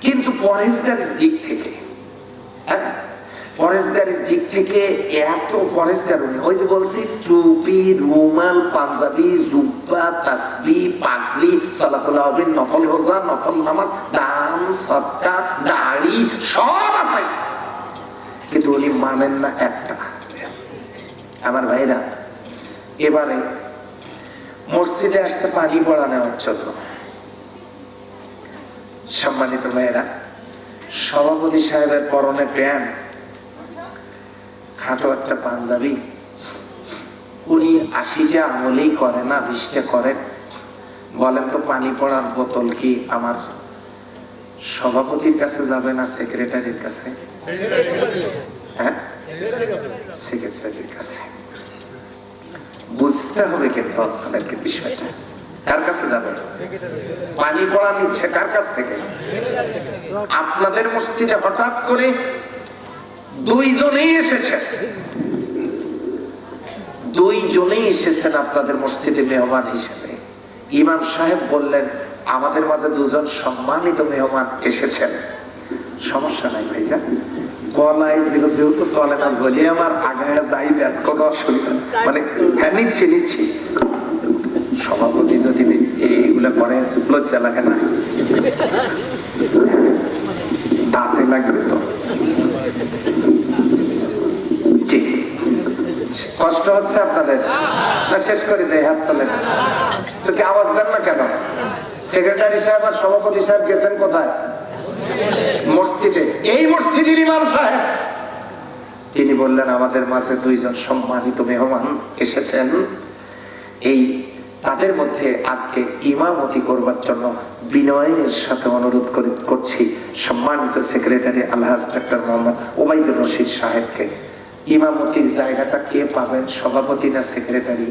কিন্তু পরেশগারের দিক থেকে, পরেশগারের দিক থেকে এত পরেশগার উনি। ওই যে বলছি, টুপি, রুমাল, পাঞ্জাবি, জুব্বা, তাসবিহ, পাগড়ি, সালাতুল আউলিন, নফল রোজা, নফল নামাজ, দান, সদকা, দাড়ি সব আছে, কিন্তু উনি মানেন না একটা। আমার ভাইরা, এবারে মসজিদে আসতে পানি পড়া নেওয়ার জন্য, সম্মানিত ভাইরা, সভাপতি সাহেবের পরনে প্যান্ট, খাটো একটা পাঞ্জাবি, উনি 80টা আমলেই করে না, 20টা করেন। বলেন তো, পানি পড়ার বোতল কি আমার সভাপতির কাছে যাবে না সেক্রেটারির কাছে? হ্যাঁ, সেক্রেটারির কাছে। বুঝতে হবে কিন্তু আপনাদেরকে বিষয়টা, কার কাছে যাবে? পানি পড়া নিচ্ছে কার কাছ থেকে? আপনাদের মসজিদে হঠাৎ করে দুইজনেই এসেছেন, দুইজনেই এসেছেন আপনাদের মসজিদে মেহমান হিসেবে। ইমাম সাহেব বললেন, আমাদের মাঝে দুজন সম্মানিত মেহমান এসেছেন। সমস্যা নাই ভাইজান, বলাই ছিল যেহেতু চলে না, বলি আমার আগায় যাই, দেন কোনো অসুবিধা, মানে হ্যাঁ নিচ্ছি নিচ্ছি। সভাপতি যদি এইগুলা করে লজ্জা লাগে না? দাঁতে লাগবে তো। জি, কষ্ট হচ্ছে আপনাদের? না শেষ করে দেয়, হাত তোলে। তো কি আওয়াজ দেন না কেন? সেক্রেটারি সাহেব আর সভাপতি সাহেব গেছেন কোথায়? মসজিদে। এই মসজিদের ইমাম সাহেব তিনি বললেন আমাদের মাঝে দুইজন সম্মানিত মেহমান এসেছেন, এই তাদের মধ্যে আজকে ইমামতি করবার জন্য বিনয়ের সাথে অনুরোধ করছি সম্মানিত সেক্রেটারি আলহাজ ডক্টর মোহাম্মদ ওবাইদুর রশিদ সাহেবকে। ইমামতির জায়গাটা কে পাবেন, সভাপতি না সেক্রেটারি?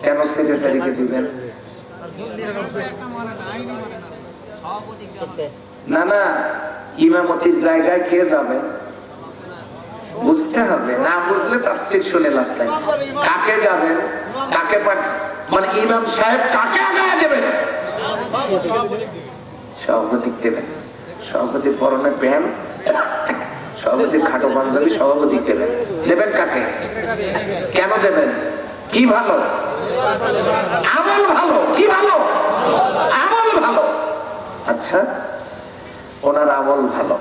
কেন সেক্রেটারিকে দিবেন? না না, ইমামতির জায়গায় কে যাবে বুঝতে হবে, না বুঝলে তাফসীর শুনে লাভ নাই। কাকে যাবেন, কাকে মানে ইমাম সাহেব কাকে আগায় দেবেন? সভাপতি দেবেন। সভাপতির পরনে প্যান্ট, সভাপতির খাটো পাঞ্জাবি, সভাপতি দেবেন। দেবেন কাকে? কেন দেবেন? কি ভালো? আমল ভালো। কি ভালো? আমল ভালো। আচ্ছা, ওনার আমল ভালো,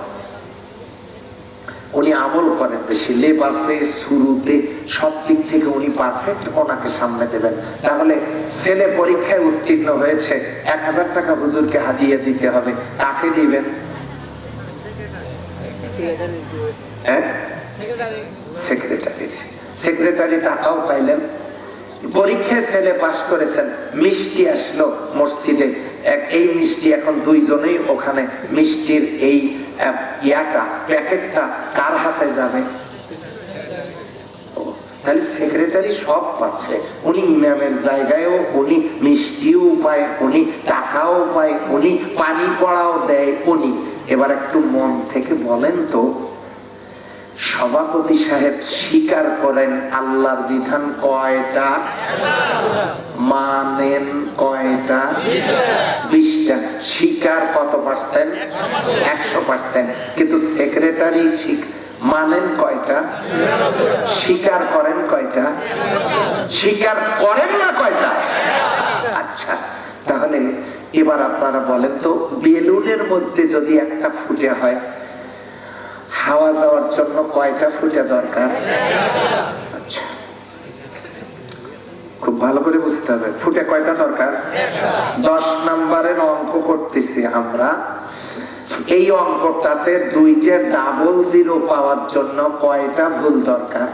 উনি আমল করেন বেশি, লেবাসে শুরুতে সব দিক থেকে উনি পারফেক্ট, ওনাকে সামনে দেবেন। তাহলে ছেলে পরীক্ষায় উত্তীর্ণ হয়েছে, 1000 টাকা হুজুরকে হাদিয়া দিতে হবে, কাকে দিবেন? সেক্রেটারি। সেক্রেটারি টাকাও পাইলেন। পরীক্ষায় ছেলে পাস করেছেন, মিষ্টি আসলো মসজিদে, এই মিষ্টি এখন দুইজনেই ওখানে, মিষ্টির এই প্যাকেটটা কার হাতে যাবে? তাহলে সেক্রেটারি সব পাচ্ছে, উনি ইমামের জায়গায়ও উনি মিষ্টিও পায়, উনি টাকাও পায়, উনি পানি পড়াও দেয় উনি। এবার একটু মন থেকে বলেন তো, সভাপতি সাহেব স্বীকার করেন আল্লাহর বিধান কয়টা, মানেন কয়টা? 20টা। স্বীকার কত পার্সেন্ট? 100%। কিন্তু সেক্রেটারি মানেন কয়টা, স্বীকার করেন কয়টা? স্বীকার করেন না কয়টা? আচ্ছা, তাহলে এবার আপনারা বলেন তো, বেলুনের মধ্যে যদি একটা ফুটে হয়, হাওয়া যাওয়ার জন্য কয়টা ফুটে দরকার? আচ্ছা, খুব ভালো করে বুঝতে হবে, ফুটে কয়টা দরকার? 10 নম্বরের অঙ্ক করতেছি আমরা। এই অঙ্কটাতে 2টা ডাবল জিরো পাওয়ার জন্য কয়টা ভুল দরকার?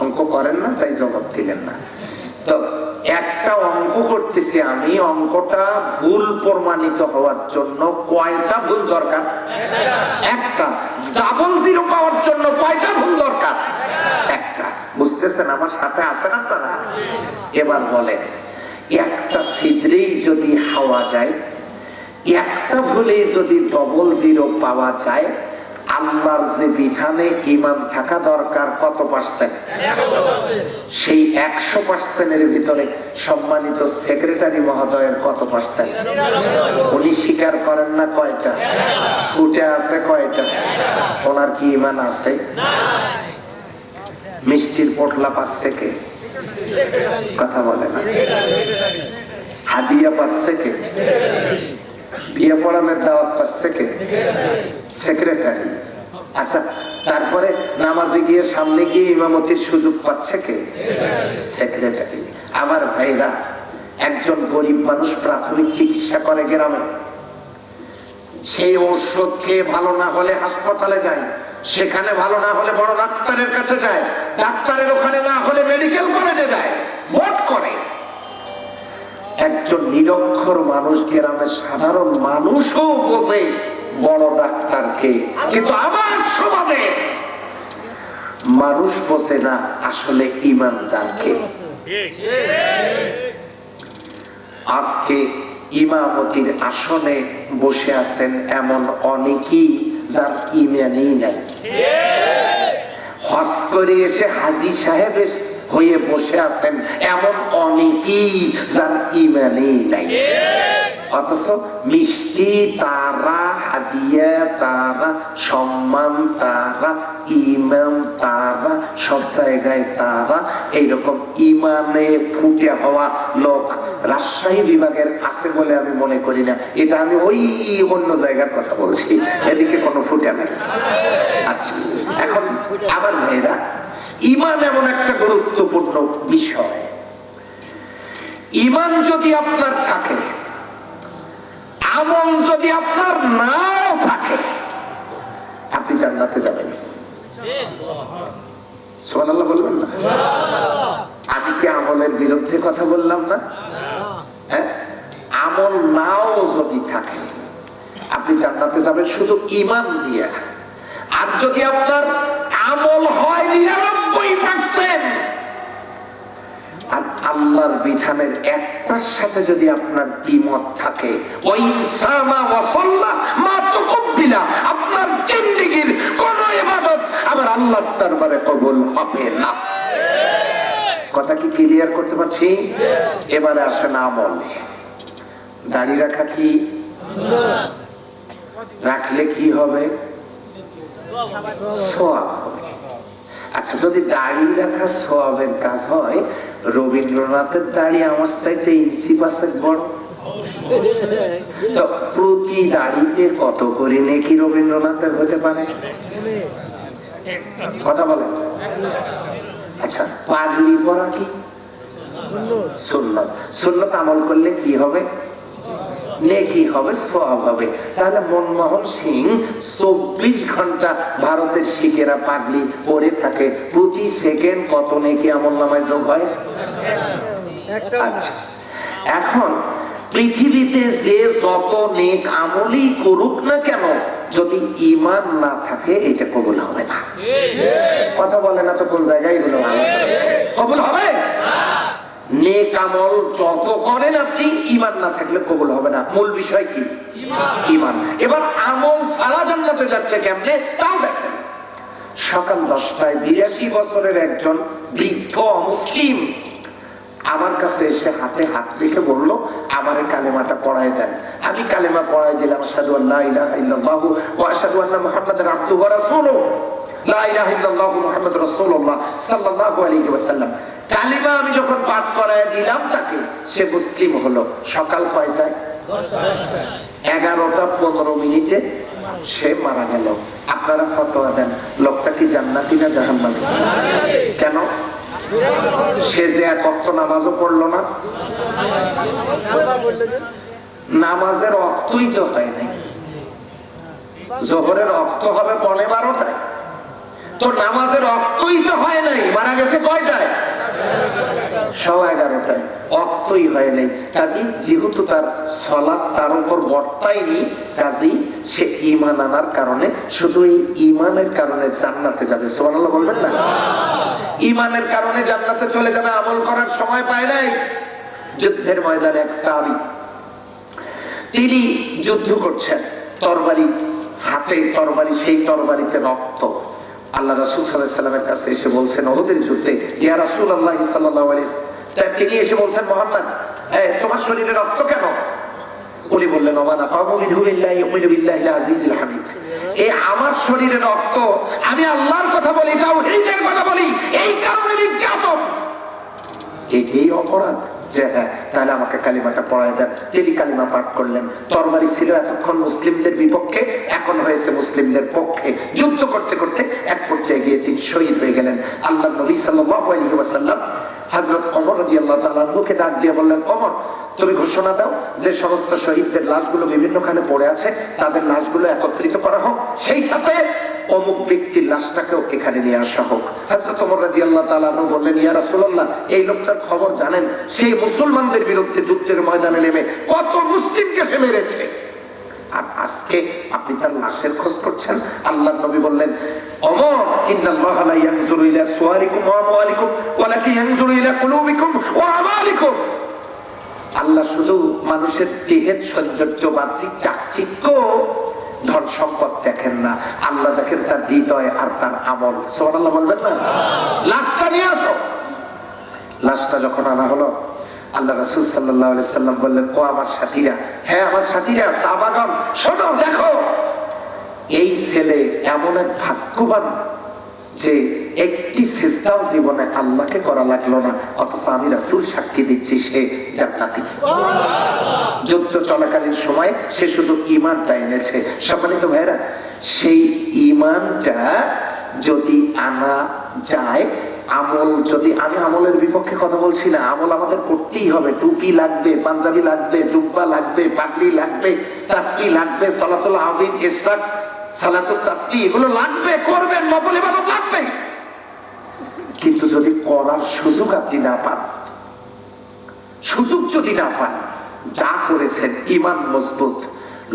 অঙ্ক করেন না তাই জবাব দিলেন না। তো একটা অঙ্ক করতেছি আমি, অঙ্কটা ভুল প্রমাণিত হওয়ার জন্য কয়টা ভুল দরকার? একটা। ডাবল জিরো পাওয়ার জন্য কয়টা ভুল দরকার? একটা। বুঝতেছেন? আমার সাথে আছেন আপনারা? এবার বলেন, একটা ছিদ্রেই যদি হাওয়া যায়, একটা ভুলেই যদি ডবল জিরো পাওয়া যায়, আল্লাহর যে বিধানে ঈমান থাকা দরকার কত পার্সেন্ট? সেই 100%-এর ভিতরে সম্মানিত সেক্রেটারি মহোদয়ের কত পার্সেন্ট? উনি স্বীকার করেন না কয়টা? ফুটে আছে কয়টা? ওনার কি ঈমান আছে? মিষ্টির পোটলা পাচ্ছে কে? কথা বলে না। হাদিয়া পাচ্ছে কে? বিয়ে পড়ানোর দাওয়াত পাচ্ছে কে? সেক্রেটারি। আচ্ছা, তারপরে নামাজে গিয়ে সামনে গিয়ে ইমামতির সুযোগ পাচ্ছে কে? সেক্রেটারি। আমার ভাইরা, একজন গরিব মানুষ প্রাথমিক চিকিৎসা করে গ্রামে, সেই ওষুধ খেয়ে ভালো না হলে হাসপাতালে যায়, সেখানে ভালো না হলে বড় ডাক্তারের কাছে যায়, ডাক্তারের ওখানে না হলে মেডিকেল কলেজে যায়, ভোট করে। একজন নিরক্ষর মানুষ, গ্রামের সাধারণ মানুষও বোঝে বড় ডাক্তারকে, কিন্তু আমার সমাজে মানুষ বোঝে না আসলে ইমানদারকে। আজকে ইমামতির আসনে বসে আছেন এমন অনেকেই যার ইমানই নাই। হজ করে এসে হাজী সাহেব হয়ে বসে আছেন এমন অনেকেই যার ইমানই নাই। অথচ মিষ্টি তারা, হাদিয়া তারা, সম্মান তারা, ইমাম তারা, সব জায়গায় তারা। এইরকম ইমানে ফুটে হওয়া লোক রাজশাহী বিভাগের আছে বলে আমি মনে করি না। এটা আমি ওই অন্য জায়গার কথা বলছি, এদিকে কোনো ফুটে নাই। আচ্ছা, এখন আমার ভাইরা, ইমান এমন একটা গুরুত্বপূর্ণ বিষয়। ইমান যদি আপনার থাকে, আমল যদি আপনার নাও থাকে আপনি জান্নাতে যাবেন। সুবহানাল্লাহ বলবেন না? আমি কি আমলের বিরুদ্ধে কথা বললাম না? হ্যাঁ, আমল নাও যদি থাকে আপনি জান্নাতে যাবেন শুধু ঈমান দিয়ে। আর যদি আপনার আমল হয় 99% আর আল্লাহর বিধানের একটার সাথে যদি আপনার দ্বিমত থাকে, ওই ইনসামা ওয়া সাল্লা মা তুকবিলা, আপনার জিন্দেগীর কোন ইবাদত আমার আল্লাহর দরবারে কবুল হবে না। কথা কি ক্লিয়ার করতে পারছি? এবারে আসেন আমল। দাড়ি রাখা কি রাখলে কি হবে? সওয়াব হবে। আচ্ছা, যদি দাড়ি রাখা সওয়াবের কাজ হয়, রবীন্দ্রনাথের দাড়ি আমার চাইতে ইঞ্চি পাঁচেক বড়, তো প্রতি দাড়িতে কত করে নেকি রবীন্দ্রনাথের হতে পারে? কথা বলেন। আচ্ছা, পাগড়ি পরা কি সুন্নাত? সুন্নাত আমল করলে কি হবে? নেকি হবে, সওয়াব হবে। তাহলে মনমোহন সিং 24 ঘন্টা ভারতের শিখেরা পাগড়ি পরে থাকে, প্রতি সেকেন্ড কত নেকি আমলনামায় যোগ হয়? আচ্ছা, এখন পৃথিবীতে যে যত নেক আমলই করুক না কেন, যদি ঈমান না থাকে এটা কবুল হবে না। কথা বলে না তো কোন জায়গায় এগুলো কবুল হবে? নেক আমল যত করেন আপনি, ঈমান না থাকলে কবুল হবে না। মূল বিষয় কি? ঈমান। এবার আমল সারা জান্নাতে যাচ্ছে কেমনে তাও দেখেন। সকাল 10টায় 82 বছরের একজন বৃদ্ধ মুসলিম আমার কাছে এসে হাতে হাত রেখে বলল, আমারে কালেমাটা পড়ায় দেন। আমি কালেমা পড়ায় দিলাম, আশহাদু আল্লা ইলাহা ইল্লাল্লাহু ওয়া আশহাদু আন্না মুহাম্মাদার আবদুহু ওয়া রাসূলুহু, লা ইলাহা ইল্লাল্লাহু মুহাম্মাদুর রাসূলুল্লাহ সাল্লাল্লাহু আলাইহি ওয়াসাল্লাম। কালেমা আমি যখন পাঠ করায় দিলাম তাকে, সে মুসলিম হলো। সকাল কয়টায়? 11টা 15 সে মারা গেল। আপনারা ফতোয়া দেন, লোকটা কি জান্নাতি না জাহান্নামী? কেন? সে যে এক ওয়াক্ত নামাজও পড়লো না। নামাজের ওয়াক্তই তো হয় নাই। জোহরের ওয়াক্ত হবে 12টায়, তো নামাজের ওয়াক্তই তো হয় নাই। মারা গেছে কয়টায়? 11:15টায়। ওয়াক্তই হয় নাই। কাজী যেহেতু তার সালাত তার উপর বর্তায়নি, কাজী সে ঈমান আনার কারণে, শুধু এই ঈমানের কারণে জান্নাতে যাবে। সুবহানাল্লাহ বলবেন না? ঈমানের কারণে জান্নাতে চলে যাবে, আমল করার সময় পায় নাই। যুদ্ধের ময়দানে এক সাহাবী, তিনি যুদ্ধ করছেন, তরবারি হাতে, তরবারি, সেই তরবারিতে রক্ত। আল্লাহ রাসূল সাল্লাল্লাহু আলাইহি ওয়াসাল্লামের কাছে এসে বলছেন ওহুদের যুদ্ধে, ইয়া রাসূলুল্লাহ সাল্লাল্লাহু আলাইহি ওয়াসাল্লাম, তিনি এসে বলছেন, মুহাম্মদ, তোমার শরীরে রক্ত কেন? উনি বললেন, ওমানা কাবুলিহু বিল্লাহি ইউমিনু বিল্লাহিল আজিজিল হামিদ। এই আমার শরীরে রক্ত, আমি আল্লাহর কথা বলি, তাওহীদের কথা বলি, এই কারণে নির্যাতন। এই অপরাধ যে হ্যাঁ, তাহলে আমাকে কালিমাটা পড়ায় দেন। তিনি কালিমা পাঠ করলেন। তরবারি ছিল এতক্ষণ মুসলিমদের বিপক্ষে, এখন হয়েছে মুসলিমদের পক্ষে। যুদ্ধ করতে করতে এক পর্যায়ে গিয়ে তিনি শহীদ হয়ে গেলেন। আল্লাহ নবী সাল্লাল্লাহু আলাইহি ওয়াসাল্লাম হযরত ওমর রাদিয়াল্লাহু তাআলা আনহুকে ডাক দিয়ে বললেন, ওমর, তুমি ঘোষণা দাও যে সমস্ত শহীদদের লাশগুলো বিভিন্নখানে পড়ে আছে, তাদের লাশগুলো একত্রিত করা হোক, সেই সাথে অমুক ব্যক্তির লাশটাকেও এখানে নিয়ে আসা হোক। হযরত ওমর রাদিয়াল্লাহু তাআলা আনহু বললেন, ইয়া রাসূলুল্লাহ, এই লোকটার খবর জানেন? সেই মুসলমানদের বিরুদ্ধে যুদ্ধের ময়দানে নেমে কত মুসলিমকে সে মেরেছে, আর আজকে আপনি তার লাশের খোঁজ করছেন। আল্লাহর নবী বললেন, ওমর, ইন্নাল্লাহা লা ইয়ানজুরু ইলা সুওয়ারিকুম ওয়া আমওয়ালিকুম ওয়ালাকিন ইয়ানজুরু ইলা কুলুবিকুম ওয়া আমালিকুম। আল্লাহ শুধু মানুষের দেহের সৌন্দর্য, বাহ্যিক চাকচিক্য, ধন সম্পদ দেখেন না, আল্লাহ দেখেন তার হৃদয় আর তার আমল। সুবহানাল্লাহ বলবেন না? লাশটা নিয়ে আসো। লাশটা যখন আনা হলো, আল্লাহ রাসূল সাল্লাল্লাহু আলাইহি সাল্লাম বললেন, ও আমার সাথীরা, হ্যাঁ আমার সাথীরা, সাহাবাগণ, শোনো, দেখো, এই ছেলে এমন এক ভাগ্যবান যে একটি সিজদাও জীবনে আল্লাহকে করা লাগলো না, অথচ আমি রাসূল সাক্ষী দিচ্ছি সে জান্নাতি। যুদ্ধ চলাকালীন সময় সে শুধু ঈমানটা এনেছে। সম্মানিত ভাইরা, সেই ঈমানটা যদি আনা যায়, আমল, যদি আমি আমলের বিপক্ষে কথা বলছি না, আমল আমাদের করতেই হবে। টুপি লাগবে, পাঞ্জাবি লাগবে, জুব্বা লাগবে, পাগড়ি লাগবে, তাসবিহ লাগবে, সালাতুল আযীম, ইশরাক, সালাতুল তাসবিহ, এগুলো লাগবে, করবেন, নফল ইবাদত লাগবে। কিন্তু যদি করার সুযোগ আপনি না পান, সুযোগ যদি না পান, যা করেছেন ঈমান মজবুত,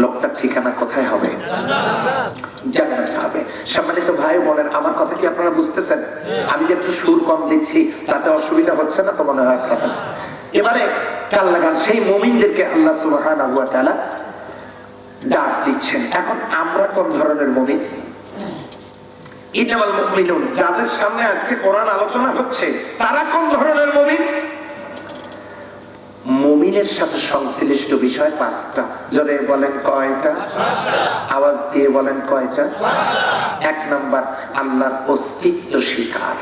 লোকটার ঠিকানা কোথায় হবে? জান্নাতে হবে। সম্মানিত ভাই বোনেরা, আমার কথা কি আপনারা বুঝতেছেন? আমি যে একটু সুর কম দিচ্ছি তাতে অসুবিধা হচ্ছে না তো মনে হয় আপনাদের? এবারে কাল লাগান সেই মুমিনদেরকে আল্লাহ সুবহানাহু ওয়া তাআলা ডাক দিচ্ছেন। এখন আমরা কোন ধরনের মুমিন? ইন্নামাল মুমিনুন, যাদের সামনে আজকে কোরআন আলোচনা হচ্ছে, তারা কোন ধরনের মুমিন? মুমিনের সাথে সংশ্লিষ্ট বিষয় 5টা। জোরে বলেন কয়টা? আওয়াজ দিয়ে বলেন কয়টা? 1 নাম্বার, আল্লাহর অস্তিত্ব স্বীকার।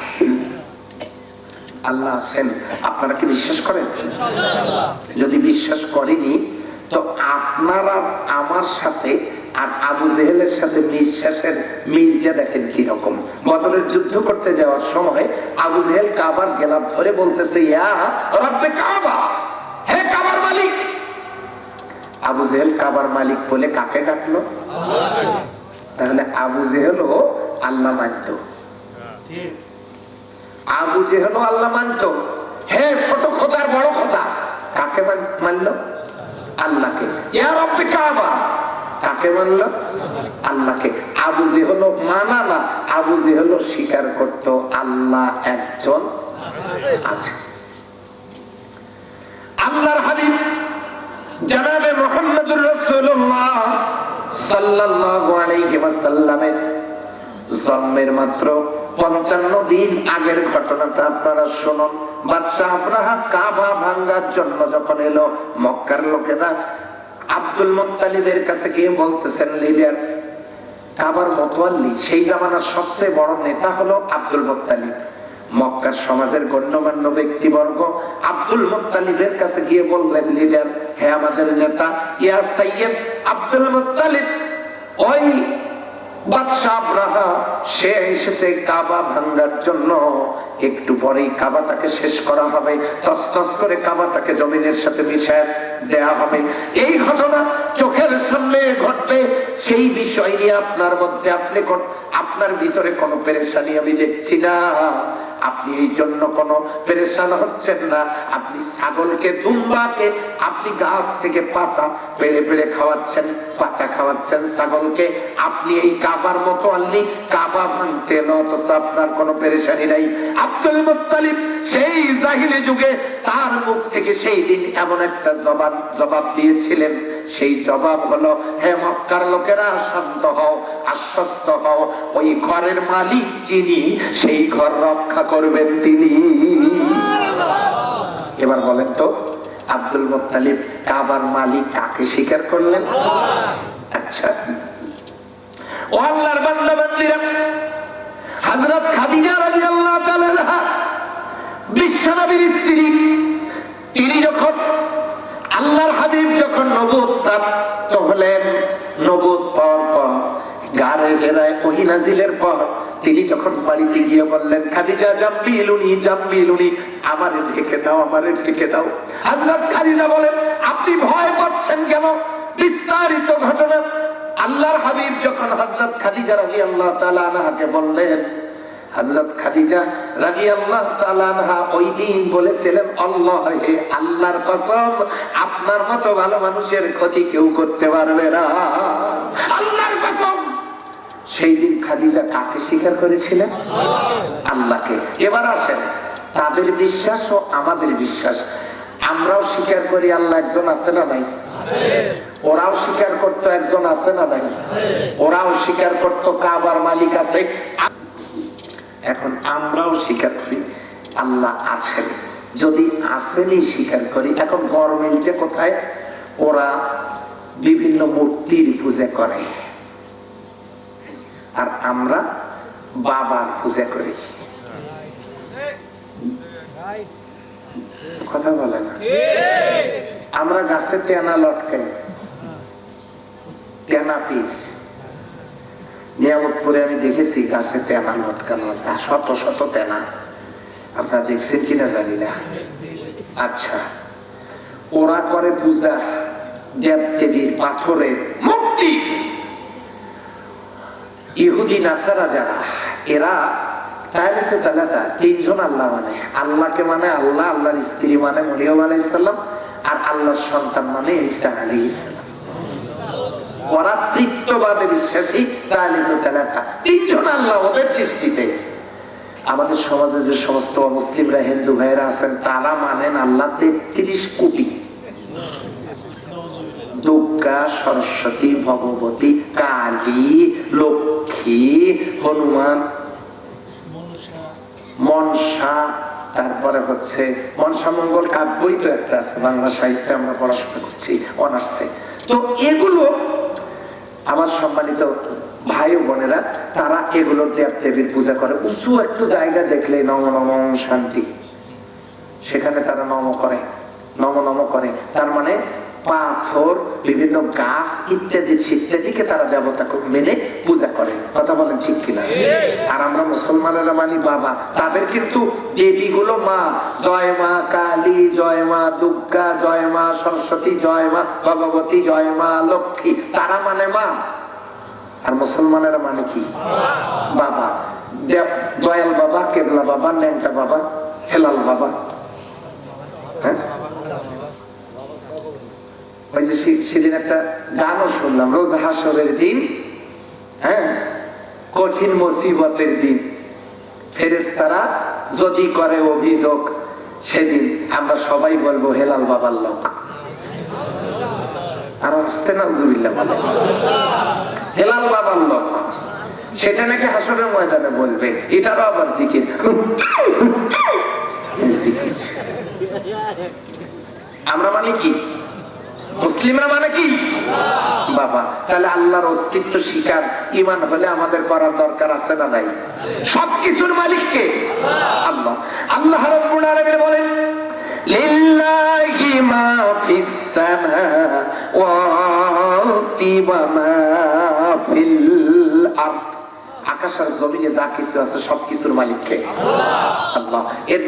আল্লাহ আছেন, আপনারা কি বিশ্বাস করেন? যদি বিশ্বাস করেনি তো আপনারা আমার সাথে আর আবু জেহেলের সাথে বিশ্বাসের মিলটা দেখেন কিরকম। বদরের যুদ্ধ করতে যাওয়ার সময় আবু জেহেল কাবার গেলাপ ধরে বলতেছে, ইয়া রব্বে কাবা, হে কাবার মালিক। আবু জেহেল কাবার মালিক বলে কাকে ডাকলো? তাহলে আবু জেহেলও আল্লাহ মানত। আবু জেহেলও আল্লাহ মানত। হে ছোট খোদার বড় খোদা, কাকে মানলো? আল্লাহকে। ইয়া রব্বে কাবা, কাকে মানলো? আল্লাহকে। আবু জেহেলও মানা না, আবু জেহেলও স্বীকার করত আল্লাহ একজন আছে। আল্লাহর হাবিব জনাবে মুহাম্মদুর রাসূলুল্লাহ সাল্লাল্লাহু আলাইহি ওয়াসাল্লামের জন্মের মাত্র 55 দিন আগের ঘটনাটা আপনারা শুনুন। বাদশা আব্রাহা কাবা ভাঙার জন্য যখন এলো, মক্কার লোকেরা আব্দুল মুত্তালিবের কাছে গিয়ে বলতেছেন, লিডার কাবার মতোয়াল্লি, সেই জামানার সবচেয়ে বড় নেতা হলো আব্দুল মুত্তালিব। মক্কার সমাজের গণ্যমান্য ব্যক্তিবর্গ আব্দুল মুত্তালিবের কাছে গিয়ে বললেন, লিডার, হে আমাদের নেতা, ইয়া সাইয়্যিদ আব্দুল মুত্তালিব, ওই বাদশা আব্রাহা সে এসেছে কাবা ভাঙার জন্য, একটু পরেই কাবাটাকে শেষ করা হবে, তসতস করে কাবাটাকে জমিনের সাথে মিশিয়ে দেয়া হবে। এই ঘটনা চোখের সামনে ঘটবে, সেই বিষয় নিয়ে আপনার মধ্যে আপনার ভিতরে কোনো পেরেশানি আমি দেখছি না। আপনি এই জন্য কোনো পেরেশান হচ্ছেন না। আপনি ছাগলকে, দুম্বাকে আপনি গাছ থেকে পাতা পেড়ে পেড়ে খাওয়াচ্ছেন, পাতা খাওয়াচ্ছেন ছাগলকে। আপনি এই কাবার মতো আল্লি কাবা ভাঙতে এলো, অথচ আপনার কোনো পেরেশানি নাই। আব্দুল মুত্তালিব সেই জাহিলি যুগে তার মুখ থেকে সেই দিন এমন একটা জবাব দিয়েছিলেন, সেই জবাব হলো, হে মক্কার লোকেরা শান্ত হও, আশ্বস্ত হও, ওই ঘরের মালিক যিনি, সেই ঘর রক্ষা করবেন তিনি। এবার বলেন তো, আব্দুল মুত্তালিব কাবার মালিক কাকে স্বীকার করলেন? আচ্ছা, ও আল্লাহর বান্দা বান্দীরা, হযরত খাদিজা রাদিয়াল্লাহু তাআলা আনহা বিশ্বনবীর স্ত্রী, তিনি যখন আল্লাহর হাবিব যখন নবুয়ত প্রাপ্ত হলেন, নবুয়ত পাওয়ার পর গারে হেরায় ওহী নাজিলের পর তিনি যখন বাড়িতে গিয়ে বললেন, খাদিজা জাম্বিলুনি, আমারে ঢেকে দাও, আমারে ঢেকে দাও। হযরত খাদিজা বলেন, আপনি ভয় পাচ্ছেন কেন? বিস্তারিত ঘটনা আল্লাহর হাবিব যখন হযরত খাদিজা রাদিয়াল্লাহু তাআলা আনহাকে বললেন, হযরত খাদিজা রাদিয়াল্লাহু তাআলা আনহা ওই দিন বলেছিলেন, আল্লাহে, আল্লাহর কসম, আপনার মতো ভালো মানুষের ক্ষতি কেউ করতে পারবে না, আল্লাহর কসম। সেই দিন খাদিজা কাকে স্বীকার করেছিলেন? আল্লাহকে। এবার আসেন, তাদের বিশ্বাস ও আমাদের বিশ্বাস, আমরাও স্বীকার করি আল্লাহ একজন আছে না নাই? ওরাও স্বীকার করতো একজন আছে না নাই? ওরাও স্বীকার করতো কাবার মালিক আছে। এখন আমরাও স্বীকার করি আল্লাহ আছেন। যদি আসেনই স্বীকার করি, এখন গভর্নমেন্টে কোথায়? ওরা বিভিন্ন মূর্তির পূজা করে, আর আমরা বাবার পূজা করি। কথা বলে না? আমরা গাছে তেনা লটকাই, তেনা পীর। নিয়ামতপুরে আমি দেখেছি গাছে তেনা লটকানো, শত শত তেনা। আপনারা দেখছেন কিনা জানি না। আচ্ছা, ওরা করে পূজা দেব দেবীর পাথরের মূর্তি। ইহুদি নাসারা যারা, এরা তাইলে তালাকা তিনজন আল্লাহ মানে। আল্লাহকে মানে আল্লাহ, আল্লাহর স্ত্রী মানে মরিয়ম আলাইহিস সালাম, আর আল্লাহর সন্তান মানে ঈসা আলাইহিস সালাম। ওরা তৃতীয়বাদে বিশ্বাসী, তাইলে তালাকা তিনজন আল্লাহ ওদের দৃষ্টিতে। আমাদের সমাজে যে সমস্ত মুসলিমরা, হিন্দু ভাইয়েরা আছেন, তারা মানেন আল্লাহ 33 কোটি। দুর্গা, সরস্বতী, ভগবতী, কালী, লক্ষ্মী, হনুমান, মনসা, তারপরে হচ্ছে মনসা মঙ্গল কাব্যই তো একটা আছে বাংলা সাহিত্যে, আমরা পড়াশোনা করছি অনার্সে। তো এগুলো আমার সম্মানিত ভাই ও বোনেরা, তারা এগুলোর দেব দেবীর পূজা করে। উঁচু একটু জায়গা দেখলে নম নম শান্তি, সেখানে তারা নম করে, নম নম করে। তার মানে পাথর, বিভিন্ন গাছ ইত্যাদি ইত্যাদিকে তারা দেবতা মেনে পূজা করে। কথা বলেন ঠিক কিনা? আর আমরা মুসলমানেরা মানি বাবা। তাদের কিন্তু দেবীগুলো মা। জয় মা কালী, জয় মা দুর্গা, জয় মা সরস্বতী, জয় মা ভগবতী, জয় মা লক্ষ্মী, তারা মানে মা। আর মুসলমানেরা মানে কি? বাবা। দয়াল বাবা, কেবলা বাবা, ন্যাংটা বাবা, হেলাল বাবা। হ্যাঁ, ওই যে সেদিন একটা গানও শুনলাম, রোজ হাসরের দিন, হ্যাঁ, কঠিন মুসিবতের দিন, ফেরেশতারা যদি করে অভিযোগ, সেদিন আমরা সবাই বলবো হেলাল বাবার লোক। আর আসতে না জুবিল্লাহ বলে হেলাল বাবার লোক, সেটা নাকি হাসরের ময়দানে বলবে। এটারও আবার জিকির। আমরা মানে কি? মুসলিমরা মানে কি? বাবা। তাহলে আল্লাহর অস্তিত্ব স্বীকার ঈমান হলে আমাদের করার দরকার আছে না নাই? সবকিছুর মালিক কে? আল্লাহ। আল্লাহ রাব্বুল আলামিন বলেন, লিল্লাহি মা ফিস সামাওয়াতি ওয়া মা ফিল আরদ। আকাশ আর জমিনে যা কিছু আছে সবকিছুর মালিক কে? আল্লাহ। এর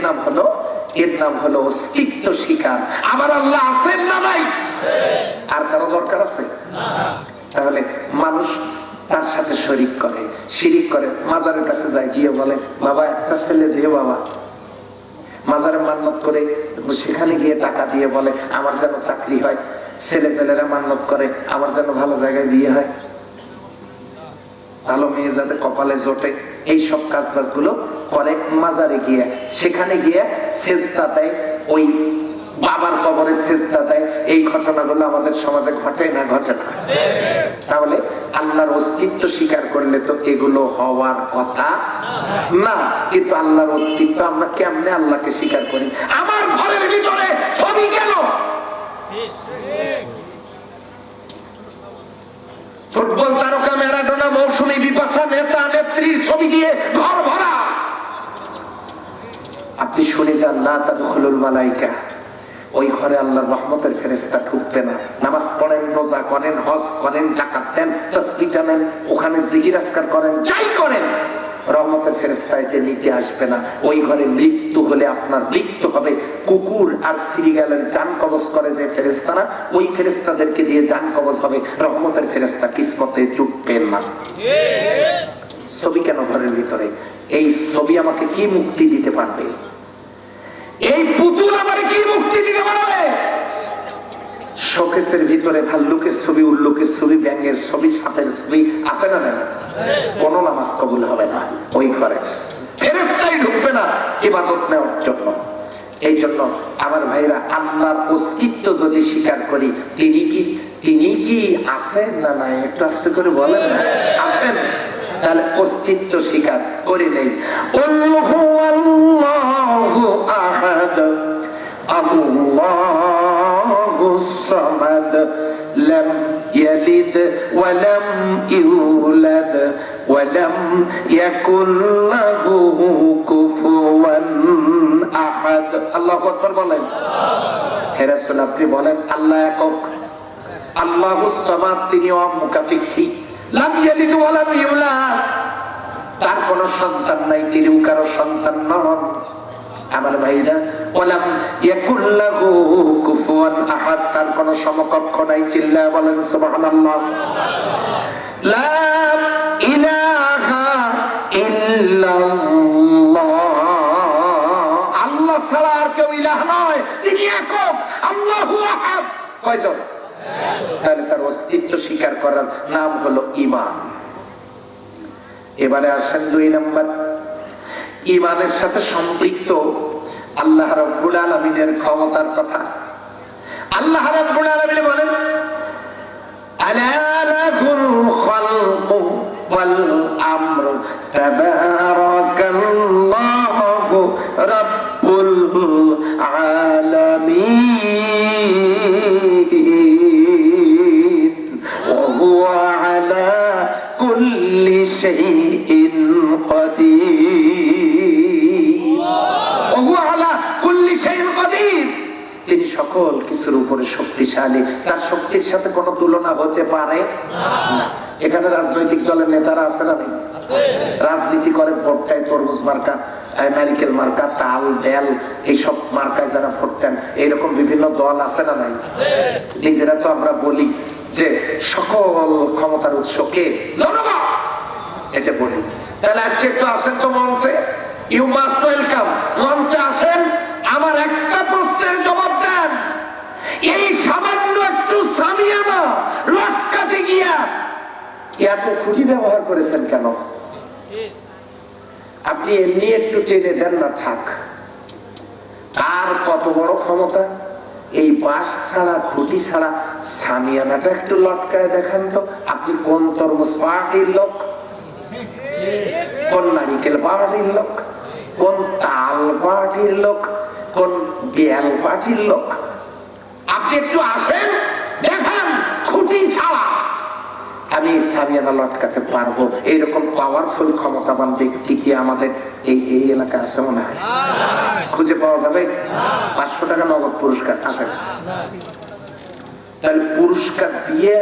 নাম হলো অস্তিত্ব স্বীকার। আবার আল্লাহ আছেন না নাই? আর কারো দরকার আছে? তাহলে মানুষ তার সাথে শরীক করে, শিরিক করে। মাজারের কাছে যায়, গিয়ে বলে বাবা একটা ছেলে দিয়ে বাবা। মাজারে মান্নত করে, সেখানে গিয়ে টাকা দিয়ে বলে আমার যেন চাকরি হয়। ছেলে পেলেরা মান্নত করে আমার যেন ভালো জায়গায় বিয়ে হয়, ভালো মেয়ে যাতে কপালে জোটে। এই সব কাজ বাজগুলো করে মাজারে গিয়ে। সেখানে গিয়ে সেজদা দেয়, ওই বাবার কবরে সেজদা দেয়। এই ঘটনাগুলো আমাদের সমাজে ঘটে না? ঘটে না? তাহলে আল্লাহর অস্তিত্ব স্বীকার করলে তো এগুলো হওয়ার কথা না। কিন্তু আল্লাহর অস্তিত্ব আমরা কেমনে আল্লাহকে স্বীকার করি? আমার ঘরের ভিতরে ছবি কেন? ফুটবল তারকা ম্যারাডোনা, মৌসুমী, বিপাশা, নেতা নেত্রী ছবি দিয়ে ঘর ভরা। আপনি শুনে যান, লা তাদখুলুল মালাইকা, ওই ঘরে আল্লাহর রহমতের ফেরেশতা ঢুকবে না। নামাজ পড়েন, রোজা করেন, হজ করেন, যাকাত দেন, তাসবিহ জানেন, ওখানে জিকির আজকার করেন, যাই করেন, রহমতের ফেরেশতা এতে নিতে আসবে না। ওই ঘরে মৃত্যু হলে আপনার মৃত্যু হবে। কুকুর আর শ্রীগালের জান কবজ করে যে ফেরেশতারা, ওই ফেরেশতাদেরকে দিয়ে জান কবজ হবে। রহমতের ফেরেশতা কিসমতে ঢুকবেন না। ছবি কেন ঘরের ভিতরে? এই ছবি আমাকে কি মুক্তি দিতে পারবে? এই পুতুল আমার কি মুক্তি দিতে পারবে? শোকেসের ভিতরে ভাল্লুকের ছবি, উল্লুকের ছবি, ব্যাঙের ছবি, সাপের ছবি আছে না? কোন নামাজ কবুল হবে না ওই ঘরে। ফেরেশতাই ঢুকবে না ইবাদত নেওয়ার জন্য। এই জন্য আমার ভাইরা, আল্লাহর অস্তিত্ব যদি স্বীকার করি, তিনি কি আছেন না নাই? একটু আস্তে করে বলেন না, আছেন? তাহলে অস্তিত্ব স্বীকার করে নেই। আল্লাহুস সামাদ, লাম ইয়ালিদ ওয়া লাম ইউলাদ ওয়া লাম ইয়াকুল লাহু কুফুয়ান আহাদ। আল্লাহু আকবার বলেন। হে রাসূল, আপনি বলেন আল্লাহ একক। আল্লাহুস সামাদ, তিনি অমুখাপেক্ষী। লাম ইয়ালিদ ওয়া লাম ইউলাদ, তার কোনো সন্তান নাই, তিনিও কারো সন্তান নন। আমার ভাইরা, ওয়ালাম ইয়াকুল্লাহু কুফুয়ান আহাদ, তার কোনো সমকক্ষ নাই। চিল্লায়া বলেন সুবহানাল্লাহ। লা ইলাহা ইল্লাল্লাহ, আল্লাহ ছাড়া আর কেউ ইলাহ নয়, তিনি একক, আল্লাহু আহাদ। কয়জন? তাহলে তার অস্তিত্ব স্বীকার করার নাম হলো ঈমান। এবারে আসেন 2 নম্বর, ঈমানের সাথে সম্পৃক্ত আল্লাহ রাব্বুল আলামিনের ক্ষমতার কথা। আল্লাহ রাব্বুল আলামিন বলেন, আলা লাহুল খালকু ওয়াল আমরু তাবারাকাল্লাহু রাব্বুল আলামিন ওয়া হুয়া আলা কুল্লি শাইইন কাদির। ওয়া হুয়া আলা কুল্লি শাইইন কাদির, তিনি সকল কিছুর উপরে শক্তিশালী, তার শক্তির সাথে কোনো তুলনা হতে পারে না। এখানে রাজনৈতিক দলের নেতারা আছে না? রাজনীতি করে, ভোটটায় তরমুজ মার্কা, নারিকেল মার্কা, তাল বেল, এইসব মার্কায় যারা ভোট দেন, এইরকম বিভিন্ন দল আছে না নাই? নিজেরা তো আমরা বলি যে সকল ক্ষমতার উৎস কে? জনগণ, এটা বলি। তাহলে আজকে একটু আসেন তো মঞ্চে, ইউ মাস্ট ওয়েলকাম, মঞ্চে আসেন, আমার একটা প্রশ্নের জবাব দেন। এই সামান্য একটু সামিয়ানা লটকাতে গিয়া এত খুঁটি ব্যবহার করেছেন কেন? আপনি এমনি একটু টেনে দেন না, থাক। আর কত বড় ক্ষমতা! এই বাঁশ ছাড়া, খুঁটি ছাড়া সামিয়ানাটা একটু লটকায় দেখান তো। আপনি কোন তরমুজ পার্টির লোক, কোন নারিকেল পার্টির লোক, কোন তাল পার্টির লোক, কোন বেল পার্টির লোক? আপনি একটু আসেন, দেখেন খুঁটি ছাড়া আমি সামিয়ানা লটকাতে পারবো। এইরকম পাওয়ারফুল ক্ষমতাবান ব্যক্তি কি আমাদের এই এলাকা আছে মনে হয়? খুঁজে পাওয়া যাবে? 500 টাকা নগদ পুরস্কার আসে। তাহলে পুরস্কার দিয়ে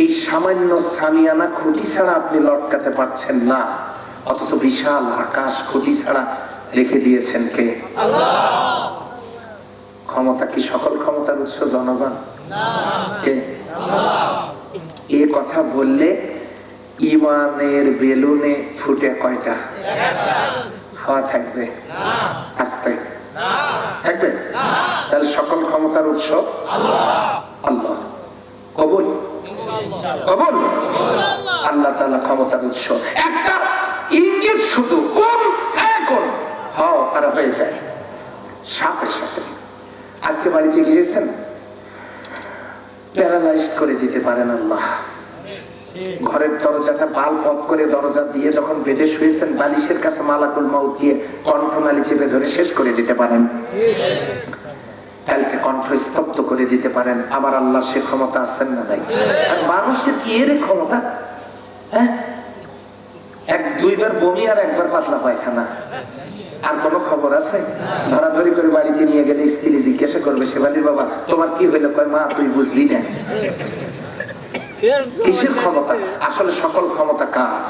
এই সামান্য সামিয়ানা খুঁটি ছাড়া আপনি লটকাতে পারছেন না, অথচ বিশাল আকাশ খুঁটি ছাড়া রেখে দিয়েছেন কে? আল্লাহ। ক্ষমতা কি সকল ক্ষমতার উৎস জনগণ? কে? এ কথা বললে ঈমানের বেলুনে ফুটে কয়টা হাওয়া থাকবে? আস্তে থাকবে? তাহলে সকল ক্ষমতার উৎস আল্লাহ। কবুল? কবুল? আল্লাহ তাআলা ক্ষমতার উৎস। একটা ইঙ্গিত শুধু, কোন কোন হও আর হয়ে যায় সাথে সাথে। আজকে বাড়িতে গিয়েছেন, প্যারালাইজ করে দিতে পারেন আল্লাহ। ঘরের দরজাটা বাল্ব অফ করে দরজা দিয়ে যখন বেডে শুয়েছেন, বালিশের কাছে মালাকুল মাউত দিয়ে কণ্ঠনালী চেপে ধরে শেষ করে দিতে পারেন। কালকে কণ্ঠ স্তব্ধ করে দিতে পারেন। আবার আল্লাহ সে ক্ষমতা আছেন না নাই? আর মানুষের কি এর ক্ষমতা? হ্যাঁ, 1-2 বার বমি আর 1 বার পাতলা পায়খানা, আর কোন খবর আছে? ধরাধরি করে বাড়িতে নিয়ে গেলে স্ত্রী জিজ্ঞাসা করবে, শেফালির বাবা তোমার কি হইলো? কয় মা তুই বুঝলি না। কিসের ক্ষমতা? আসলে সকল ক্ষমতা কার?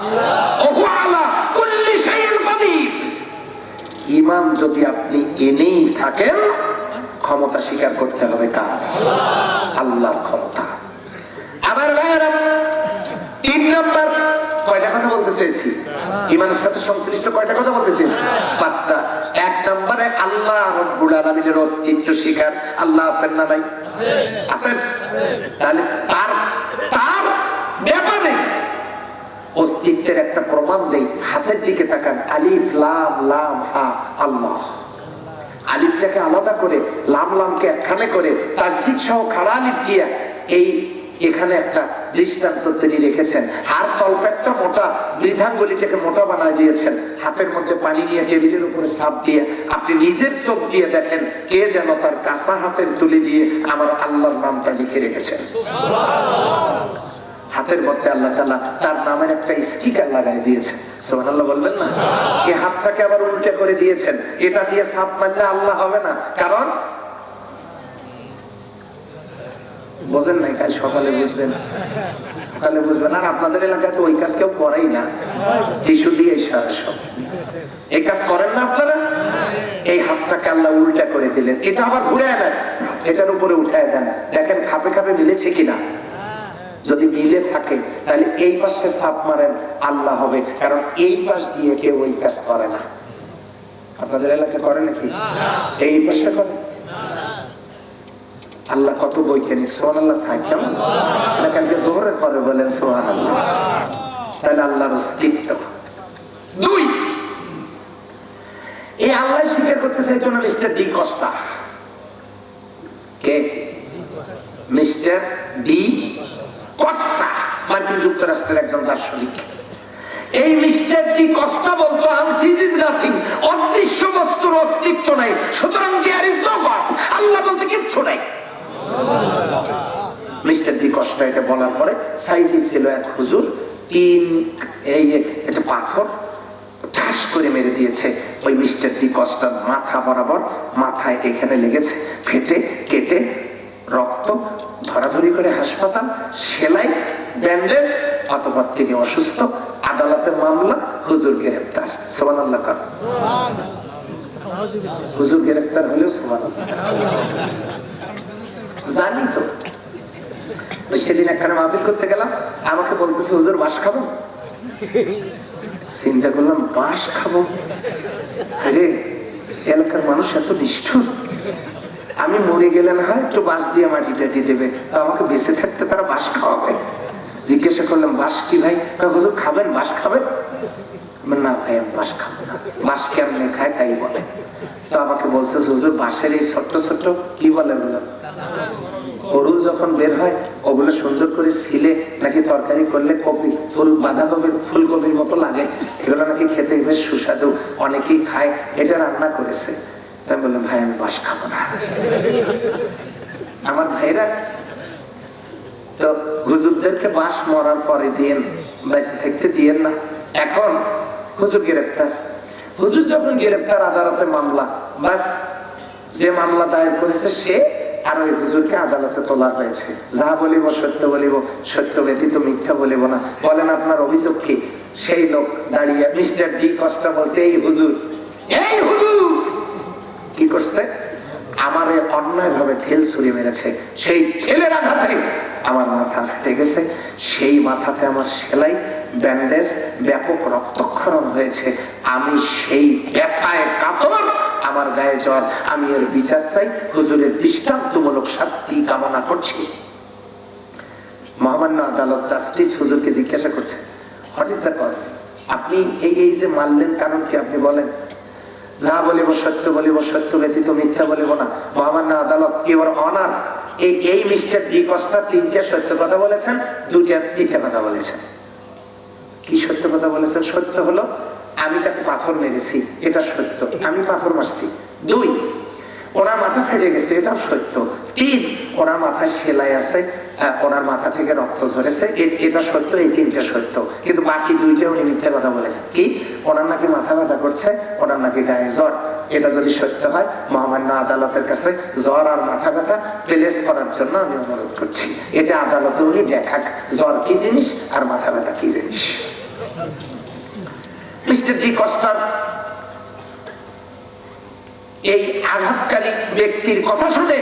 ঈমান যদি আপনি এনেই থাকেন, ক্ষমতা স্বীকার করতে হবে কার? আল্লাহর ক্ষমতা। আমার ভাইয়েরা, 3 নম্বর কয়টা কথা বলতে চেয়েছি? ঈমানের সাথে সংশ্লিষ্ট কয়টা কথা বলতে চেয়েছি? 5টা। 1 নম্বরে আল্লাহ রাব্বুল আলামিনের অস্তিত্ব স্বীকার। আল্লাহ আছেন না নাই? আছেন। তাহলে তার ব্যাপারে অস্তিত্বের একটা প্রমাণ দেই। হাতের দিকে তাকান, আলিফ লাম লাম হা, আল্লাহ। আলিফটাকে আলাদা করে, লাম লামকে একখানে করে, তাসদীদ সহ খাড়া আলিফ দিয়া এই এখানে একটা দৃষ্টান্ত তিনি রেখেছেন। আর তলপেটটা মোটা, বৃদ্ধাঙ্গুলিটাকে মোটা বানায় দিয়েছেন। হাতের মধ্যে পানি নিয়ে টেবিলের উপরে ছাপ দিয়ে আপনি নিজের চোখ দিয়ে দেখেন, কে যেন তার কাঁচা হাতের তুলি দিয়ে আমার আল্লাহর নামটা লিখে রেখেছেন। হাতের মধ্যে আল্লাহ তাআলা তার নামের একটা স্টিকার লাগাই দিয়েছেন। সুবহানাল্লাহ বলবেন না? এই হাতটাকে আবার উল্টে করে দিয়েছেন। এটা দিয়ে ছাপ মারলে আল্লাহ হবে না, কারণ বোঝেন নাই। কাল সকালে বুঝবেন, সকালে বুঝবেন। আর আপনাদের এলাকায় তো ওই কাজ কেউ করেই না, টিস্যু দিয়ে সব এই কাজ করেন না আপনারা। এই হাতটাকে আল্লাহ উল্টা করে দিলেন, এটা আবার ঘুরে দেন, এটার উপরে উঠায় দেন, দেখেন খাপে খাপে মিলেছে কিনা। যদি মিলে থাকে তাহলে এই পাশে ছাপ মারেন, আল্লাহ হবে, কারণ এই পাশ দিয়ে কেউ ওই কাজ করে না। আপনাদের এলাকায় করে নাকি? এই পাশে করে। আল্লাহ কত বৈজ্ঞানিক, সুবহানাল্লাহ। থাকতাম না কালকে জোহরের পরে বলেন সুবহানাল্লাহ। তাহলে আল্লাহর অস্তিত্ব। দুই, এই আল্লাহ স্বীকার করতে চাইতো না মিস্টার ডি কস্টা। কে? মিস্টার ডি কস্টা, মার্কিন যুক্তরাষ্ট্রের একজন দার্শনিক। এই মিস্টার ডি কস্টা বলতো আনসিন ইজ নাথিং, অদৃশ্য বস্তুর অস্তিত্ব নাই, সুতরাং দেয়ার ইজ নো গড, আল্লাহ বলতে কিচ্ছু নাই। মিস্টার ডি কস্টা এটা বলার পরে সাইডে ছিল এক হুজুর, একটা পাথর ঠাস করে মেরে দিয়েছে ওই মিস্টার ডি কস্টার মাথা বরাবর, মাথায় এখানে লেগেছে, ফেটে কেটে রক্ত, ধরাধরি করে হাসপাতাল, সেলাই, ব্যান্ডেজ, অতঃপর তিনি অসুস্থ, আদালতের মামলা, হুজুর গ্রেফতার। সুবহানাল্লাহ। হুজুর গ্রেফতার হলেও সুবহানাল্লাহ। জানি তো, সেদিন একখানে মাহফিল করতে গেলাম, আমাকে বলতেছে হুজুর বাস খাবো। চিন্তা করলাম বাস খাবো, আরে এলাকার মানুষ এত নিষ্ঠুর, আমি মরে গেলে না হয় একটু বাঁশ দিয়ে মাটি টাটি দেবে, তো আমাকে বেঁচে থাকতে তারা বাঁশ খাওয়াবে। জিজ্ঞাসা করলাম বাঁশ কি ভাই? হুজুর খাবেন, বাঁশ খাবেন? না ভাই আমি বাঁশ খাবো না। বাঁশ কেমনে খায় তাই বলে। তো আমাকে বলছে হুজুর বাঁশের এই ছোট্ট ছোট্ট কি বলে ওগুলো, গরু যখন বের হয় ওগুলো সুন্দর করে ছিলে নাকি তরকারি করলে কপি ফুল, বাঁধাকপির ফুলকপির মতো লাগে, এগুলো নাকি খেতে বেশ সুস্বাদু, অনেকেই খায়, এটা রান্না করেছে। আমি বললাম ভাই আমি বাঁশ খাবো না। আমার ভাইরা তো হুজুরদেরকে বাঁশ মরার পরে দিয়েন, বেঁচে থাকতে দিয়েন না। এখন হুজুর গ্রেফতার, হুজুর যখন গ্রেফতার, আদালতে মামলা, বাস যে মামলা দায়ের করেছে সে আর ওই হুজুরকে আদালতে তোলা হয়েছে। যা বলিব সত্য বলিব, সত্য ব্যতীত মিথ্যা বলিব না। বলেন আপনার অভিযোগ কি? সেই লোক দাঁড়িয়ে মিস্টার ডি কস্টা বলছে এই হুজুর কি করছে? আমারে অন্যায় ভাবে ঠেল ছুড়ে মেরেছে, সেই ঠেলের আঘাতে আমার মাথা ফেটে গেছে, সেই মাথাতে আমার সেলাই, ব্যান্ডেজ, ব্যাপক রক্তক্ষরণ হয়েছে। আমি সেই ব্যথায় কাতর, আমার গায়ে জ্বর, আমি এর বিচার চাই, হুজুরের দৃষ্টান্তমূলক শাস্তি কামনা করছি। মহামান্য আদালত জাস্টিস হুজুরকে জিজ্ঞাসা করছে হোয়াট ইজ দ্য কজ, আপনি এই যে মারলেন কারণ কি আপনি বলেন? যা বলিব সত্য বলিব, সত্য ব্যতীত মিথ্যা বলিব না। মহামান্য আদালত, ইওর অনার, এই মিস্টার ডি কস্টা 3টা সত্য কথা বলেছেন, 2টা মিথ্যা কথা বলেছেন। কি সত্য কথা বলেছেন? সত্য হলো আমি তাকে পাথর মেরেছি, এটা সত্য, আমি পাথর মারছি। 2, ওনার মাথা ফেটে গেছে, এটাও সত্য। 3, ওনার মাথায় সেলাই আছে, ওনার মাথা থেকে রক্ত ঝরেছে, এটা সত্য। এই 3টা সত্য, কিন্তু বাকি 2টা উনি মিথ্যা কথা বলেছেন। কি? ওনার নাকি মাথা ব্যথা করছে, ওনার নাকি গায়ে জ্বর। এটা যদি সত্য হয়, মহামান্য আদালতের কাছে জ্বর আর মাথা ব্যথা প্লেস করার জন্য আমি অনুরোধ করছি। এটা আদালতে উনি দেখাক জ্বর কি জিনিস আর মাথা ব্যথা কি জিনিস। মিস্টার ডি কস্টার এই আঘাতকারী ব্যক্তির কথা শুনে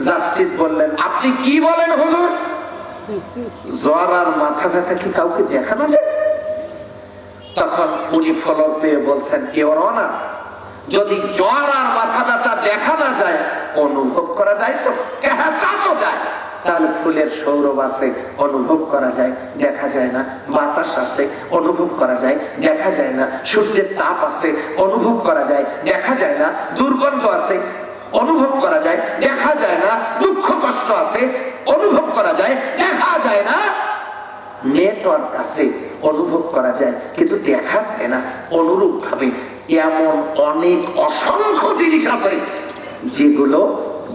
জাস্টিস বললেন আপনি কি বলেন হুজুর? জ্বর আর মাথা ব্যথা কি কাউকে দেখানো যায়? তখন উনি ফলক পেয়ে বলছেন ইওর অনার, যদি জ্বর আর মাথা ব্যথা দেখা না যায়, অনুভব করা যায় তো? হ্যাঁ তা তো যায়। তাহলে ফুলের সৌরভ আছে, অনুভব করা যায়, দেখা যায় না। বাতাস আছে, অনুভব করা যায়, দেখা যায় না। সূর্যের তাপ আছে, অনুভব করা যায়, দেখা যায় না। দুর্গন্ধ আছে, অনুভব করা যায়, দেখা যায় না। দুঃখ কষ্ট আছে, অনুভব করা যায়, দেখা যায় না। নেটওয়ার্ক আছে, অনুভব করা যায়, কিন্তু দেখা যায় না। অনুরূপ ভাবে এমন অনেক অসংখ্য জিনিস আছে যেগুলো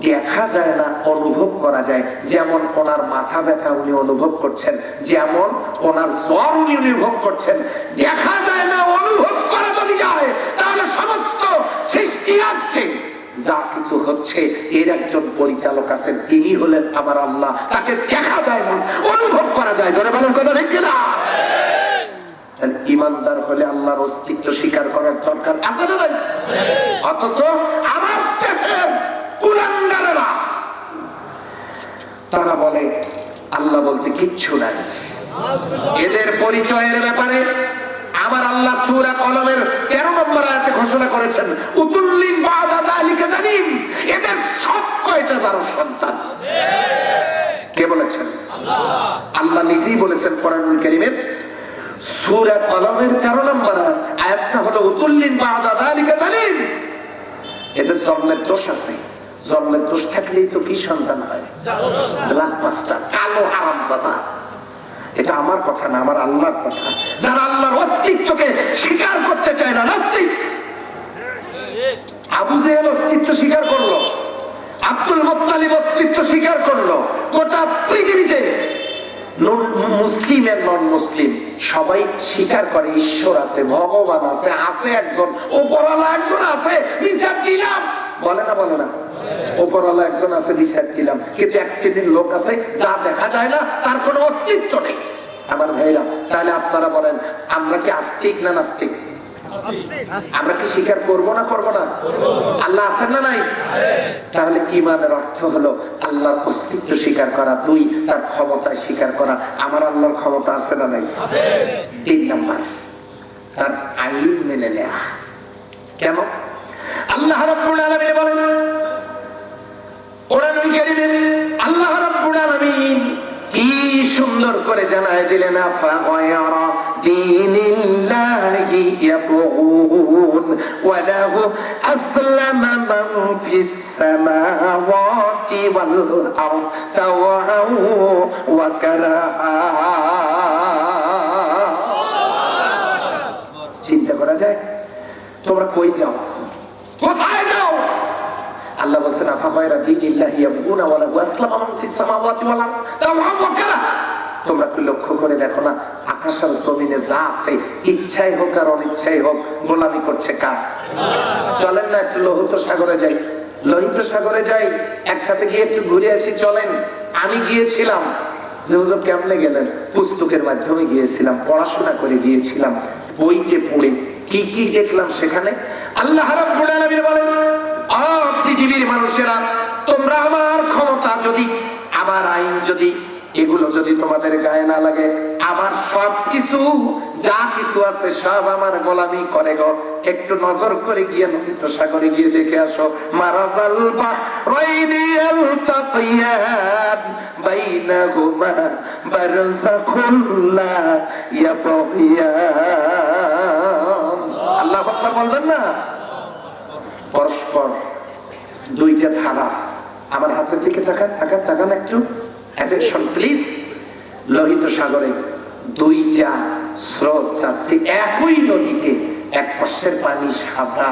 দেখা যায় না, অনুভব করা যায়। যেমন ওনার মাথা ব্যথা উনি অনুভব করছেন, যেমন ওনার জ্বর উনি অনুভব করছেন। দেখা যায় না, অনুভব করা যদি যায়, তাহলে সমস্ত সৃষ্টিরাজ্যে যা কিছু হচ্ছে এর একজন পরিচালক আছেন, তিনি হলেন আমার আল্লাহ। তাকে দেখা যায় না, অনুভব করা যায়। ধরে বলার কথা ঠিক না? তাহলে ইমানদার হলে আল্লাহর অস্তিত্ব স্বীকার করার দরকার আছে না নাই? অথচ আমার দেশের কুলাঙ্গারেরা তারা বলে আল্লাহ বলতে কিচ্ছু নাই। এদের পরিচয়ের ব্যাপারে আমার আল্লাহ সূরা কলমের 13 নম্বর আয়াতে ঘোষণা করেছেন, উতুল্লিন বাদা যালিকা জানিম, এদের সব কয়টা তার সন্তান। কে বলেছেন? আল্লাহ নিজেই বলেছেন কোরআনুল কারীমের সূরা কলমের 13 নম্বর আয়াতটা হলো উতুল্লিন বাদা যালিকা জানিম, এদের জন্মের দোষ আছে। জন্মের দোষ থাকলেই তো কি সন্তান হয়? ব্ল্যাকবাস্টার, কালো হারামজাদা। এটা আমার কথা না, আমার আল্লাহর কথা। যারা আল্লাহর অস্তিত্বকে স্বীকার করতে চায় না, নাস্তিক। আবু জেহেল অস্তিত্ব স্বীকার করলো, আব্দুল মুত্তালিব অস্তিত্ব স্বীকার করলো। গোটা পৃথিবীতে মুসলিম আর নন মুসলিম সবাই স্বীকার করে ঈশ্বর আছে, ভগবান আছে, আছে একজন উপরওয়ালা, একজন আছে, বিচার দিলাম। বলে না বলে না? উপরওয়ালা একজন আছে, বিচার দিলাম। কিন্তু এক শ্রেণীর লোক আছে যা দেখা যায় না, তার কোনো অস্তিত্ব নেই। আমার ভাইরা, তাহলে আপনারা বলেন আমরা কি আস্তিক না নাস্তিক? আমরা কি স্বীকার করবো না করবো না? আল্লাহ আছেন না নাই? তাহলে ঈমানের অর্থ হলো আল্লাহর অস্তিত্ব স্বীকার করা, দুই তার ক্ষমতা স্বীকার করা। আমার আল্লাহর ক্ষমতা আছে না নাই? 3 নাম্বার তার আইন মেনে নেয়া। কেন? আল্লাহ রাব্বুল আলামিন বলেন কোরআনুল কারীমে, আল্লাহ রাব্বুল আলামিন কি সুন্দর করে জানায় দিলেন, আফা গায়রা দীনিল্লাহি ইয়াবগুন ওয়া লাহু আসলামা মান ফিস সামাওয়াতি ওয়াল আরদ তাওআন ওয়া কারাহা। চিন্তা করা যায়? তোমরা কই যাও, কোথায় যাও? আল্লাহ বলেন আফা গায়রা দীনিল্লাহি ইয়াবগুন ওয়া লাহু আসলামা মান ফিস সামাওয়াতি ওয়াল আরদ তাওআন ওয়া কারাহা। তোমরা কি লক্ষ্য করে দেখো না, আকাশ আর জমিনে যা আছে, ইচ্ছাই হোক আর অনিচ্ছাই হোক, গোলামি করছে কার? চলেন না একটু লোহিত সাগরে যাই, লোহিত সাগরে যাই, একসাথে গিয়ে একটু ঘুরে আসি। চলেন। আমি গিয়েছিলাম। যে হুজুর কেমনে গেলেন? পুস্তকের মাধ্যমে গিয়েছিলাম, পড়াশোনা করে গিয়েছিলাম, বইতে পড়ে কি কি দেখলাম সেখানে। আল্লাহ রাব্বুল আলামিন বলেন, ও পৃথিবীর মানুষেরা, তোমরা আমার ক্ষমতা যদি, আমার আইন যদি, এগুলো যদি তোমাদের গায়ে না লাগে, আমার সব কিছু যা কিছু আছে সব আমার গোলামি করে গো। একটু নজর করে গিয়ে লোহিত সাগরে গিয়ে দেখে আসো, মারাজাল বাহরাইনি ইয়ালতাকিয়ান বাইনাহুমা বারযাখুন লা ইয়াবগিয়ান। আল্লাহু আকবার বলবেন না? পরস্পর দুইটা ধারা। আমার হাতের দিকে তাকান, তাকান, তাকান একটু, অ্যাটেনশন প্লিজ। লোহিত সাগরে দুইটা স্রোত যাচ্ছে একই নদীতে, এক পাশের পানি সাদা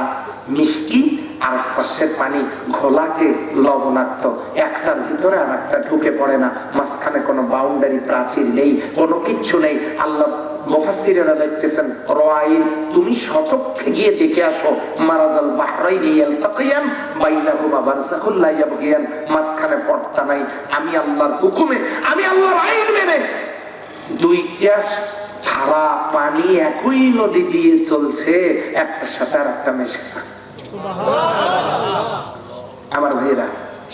মিষ্টি, আর এক পাশের পানি ঘোলাটে লবণাক্ত। একটার ভিতরে আর একটা ঢুকে পড়ে না, মাঝখানে কোনো বাউন্ডারি প্রাচীর নেই, কোনো কিচ্ছু নেই। আল্লাহ মুফাসসিরেরা লিখতেছেন, রাইন, তুমি সচক্ষে গিয়ে দেখে আসো, মারাজাল বাহরাইনি ইয়ালতাকিয়ান বাইনাহুমা বারযাখুন লা ইয়াবগিয়ান, মাঝখানে পর্দা নাই। আমি আল্লাহর হুকুমে, আমি আল্লাহর আইন মেনে দুইটা ধারা পানি একই নদী দিয়ে চলছে, একটার সাথে আর একটা মেশে না। আমার ভাইয়েরা,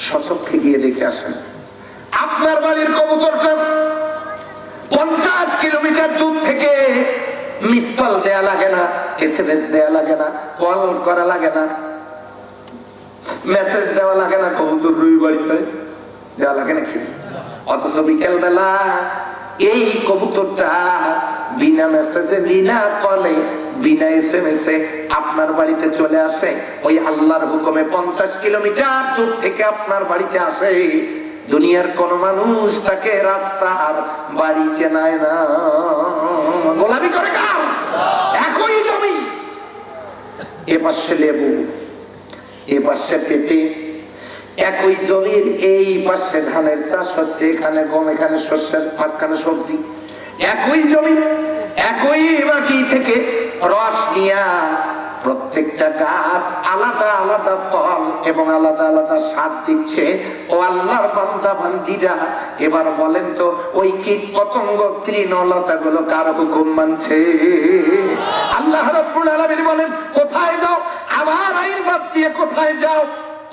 সচক্ষে গিয়ে দেখে আসেন। আপনার বাড়ির কবুতরটা 50 কিলোমিটার দূর থেকে মিস কল দেয়া লাগে না, SMS দেয়া লাগে না, কল করা লাগে না, মেসেজ দেওয়া লাগে না, কবুতর রুই বাড়ি দেওয়া লাগে নাকি? অথচ বিকেল বেলা এই কবুতরটা বিনা মেসেজে, বিনা কলে, বিনা SMS এ আপনার বাড়িতে চলে আসে। ওই আল্লাহর হুকুমে 50 কিলোমিটার দূর থেকে আপনার বাড়িতে আসে। দুনিয়ার কোন মানুষ তাকে রাস্তা আর বাড়ি চেনায় না। গোলামি করে কার? একই জমি, এ পাশে লেবু, এ পাশে পেঁপে, একই জমির এই পাশে ধানের চাষ হচ্ছে, এখানে গম, এখানে শস্যের, মাঝখানে সবজি। একই জমি, একই মাটি থেকে রস নিয়া প্রত্যেকটা গাছ আলাদা আলাদা আলাদা ফল এবং আলাদা আলাদা স্বাদ দিচ্ছে। ও আল্লাহর বান্দা বান্দিরা, এবার বলেন তো ওই কীট পতঙ্গ তৃণলতা গুলো কার হুকুম মানছে? আল্লাহ রাব্বুল আলামিন বলেন, কোথায় যাও? আমার আইন বাদ দিয়ে কোথায় যাও?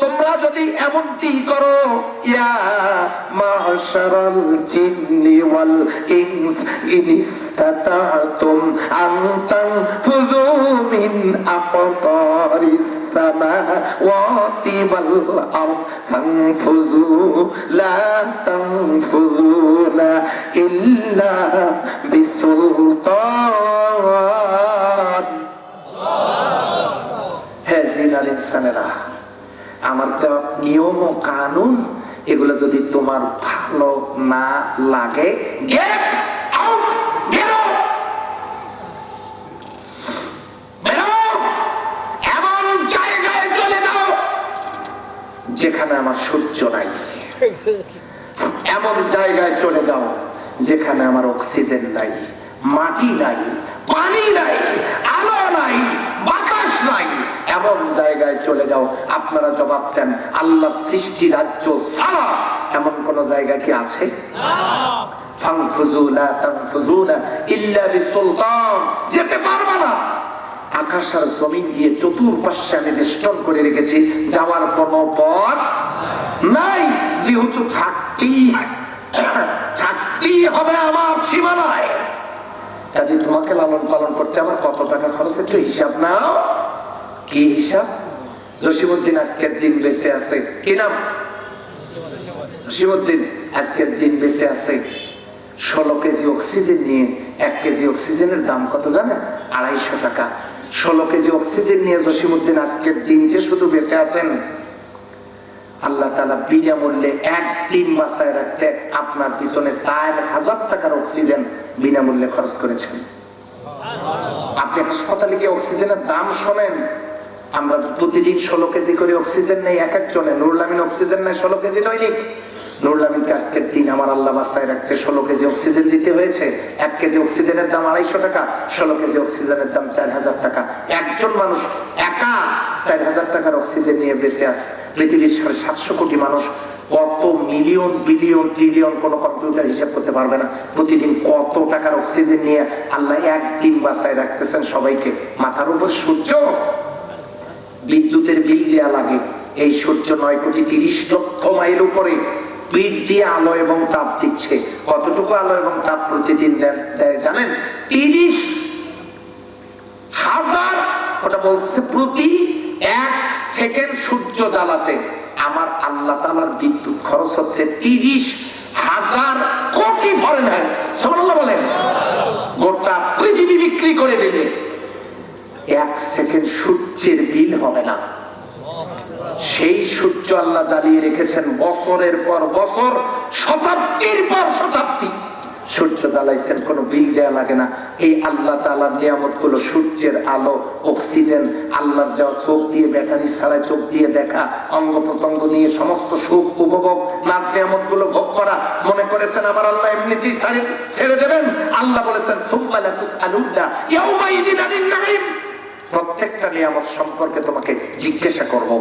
তোমরা যদি এমনটি করো, ইয়া মাশারাল জিন্নি ওয়াল ইনস ইন ইসতাতাতুম আন তানফুযু মিন আকতারিস সামাওয়াতি ওয়াল আরদ ফানফুযু লা তানফুযুনা ইল্লা বিসুলতান। হে জিনাল ইনসানেরা, আমার দেওয়া নিয়ম ও কানুন এগুলো যদি তোমার ভালো না লাগে, গেট আউট, বেরো, বেরো, এমন জায়গায় চলে যাও যেখানে আমার সূর্য নাই, এমন জায়গায় চলে যাও যেখানে আমার অক্সিজেন নাই, মাটি নাই, পানি নাই, আলো নাই, বাতাস নাই, এমন জায়গায় চলে যাও। আপনারা জবাব দেন, আল্লাহ সৃষ্টি রাজ্য ছাড়া এমন কোন জায়গা কি আছে? ফানফুযু লা তানফুযুনা ইল্লা বিসুলতান। যেতে পারবে না। আকাশ আর জমিন দিয়ে চতুর্পাশে আমি বেষ্টন করে রেখেছি, যাওয়ার কোনো পথ নাই। যেহেতু থাকতেই হবে আমার সীমানায়, কাজে তোমাকে লালন পালন করতে আমার কত টাকা খরচ, একটু হিসাব নাও। কি হিসাব? জসিমউদ্দিন আজকের দিন বেঁচে আছে, কি নাম? জসিমউদ্দিন আজকের দিন বেঁচে আছে 16 কেজি অক্সিজেন নিয়ে। 1 কেজি অক্সিজেনের দাম কত জানেন? 250 টাকা। 16 কেজি অক্সিজেন নিয়ে জসিমউদ্দিন আজকের দিন যে শুধু বেঁচে আছেন, আল্লাহ তাআলা বিনামূল্যে একদিন বাঁচায় রাখতে আপনার পিছনে 4000 টাকার অক্সিজেন বিনামূল্যে খরচ করেছেন। আপনি হাসপাতালে গিয়ে অক্সিজেনের দাম শোনেন। আমরা প্রতিদিন 16 কেজি করে অক্সিজেন নেই এক একজনে। নুরুল আমিন অক্সিজেন নেয় 16 কেজি দৈনিক। নুরুল আমিনকে আজকের দিন আমার আল্লাহ বাঁচায় রাখতে 16 কেজি অক্সিজেন দিতে হয়েছে। 1 কেজি অক্সিজেনের দাম 250 টাকা, 16 কেজি অক্সিজেনের দাম 4000 টাকা। একজন মানুষ একা 4000 টাকার অক্সিজেন নিয়ে বেঁচে আছে। পৃথিবীর 750 কোটি মানুষ, কত মিলিয়ন বিলিয়ন ট্রিলিয়ন কোন কম্পিউটার হিসাব করতে পারবে না। প্রতিদিন কত টাকার অক্সিজেন নিয়ে আল্লাহ একদিন বাঁচায় রাখতেছেন সবাইকে। মাথার উপর সূর্য, বিদ্যুতের বিল দেয়া লাগে। এই সূর্য 9 কোটি 30 লক্ষ মাইল উপরে পিঠ দিয়ে আলো এবং তাপ দিচ্ছে। কতটুকু আলো এবং তাপ প্রতিদিন দেয় জানেন? 30,000। ওটা বলছে প্রতি 1 সেকেন্ড সূর্য জ্বালাতে আমার আল্লাহ তাআলার বিদ্যুৎ খরচ হচ্ছে 30,000 কোটি ফরেনহাইট। সুবহানাল্লাহ বলেন। গোটা পৃথিবী বিক্রি করে দেবে, 1 সেকেন্ড সূর্যের বিল হবে না। সেই সূর্য আল্লাহ জ্বালিয়ে রেখেছেন বছরের পর বছর, শতাব্দীর পর শতাব্দী। সূর্য জ্বালাইছেন, কোনো বিল দেয়া লাগে না। এই আল্লাহ তাআলার নিয়ামত গুলো, সূর্যের আলো, অক্সিজেন, আল্লাহর দেওয়া চোখ দিয়ে, ব্যাটারি ছাড়া চোখ দিয়ে দেখা, অঙ্গ প্রত্যঙ্গ নিয়ে সমস্ত সুখ উপভোগ, নাজ নিয়ামত গুলো ভোগ করা। মনে করেছেন আমার আল্লাহ এমনিতেই ছেড়ে দেবেন? আল্লাহ বলেছেন সুম্মা লা তুসআলুনা ইয়াওমাইযিন আনিন নাঈম। প্রত্যেকটা নিয়ামত সম্পর্কে তোমাকে জিজ্ঞাসা করব।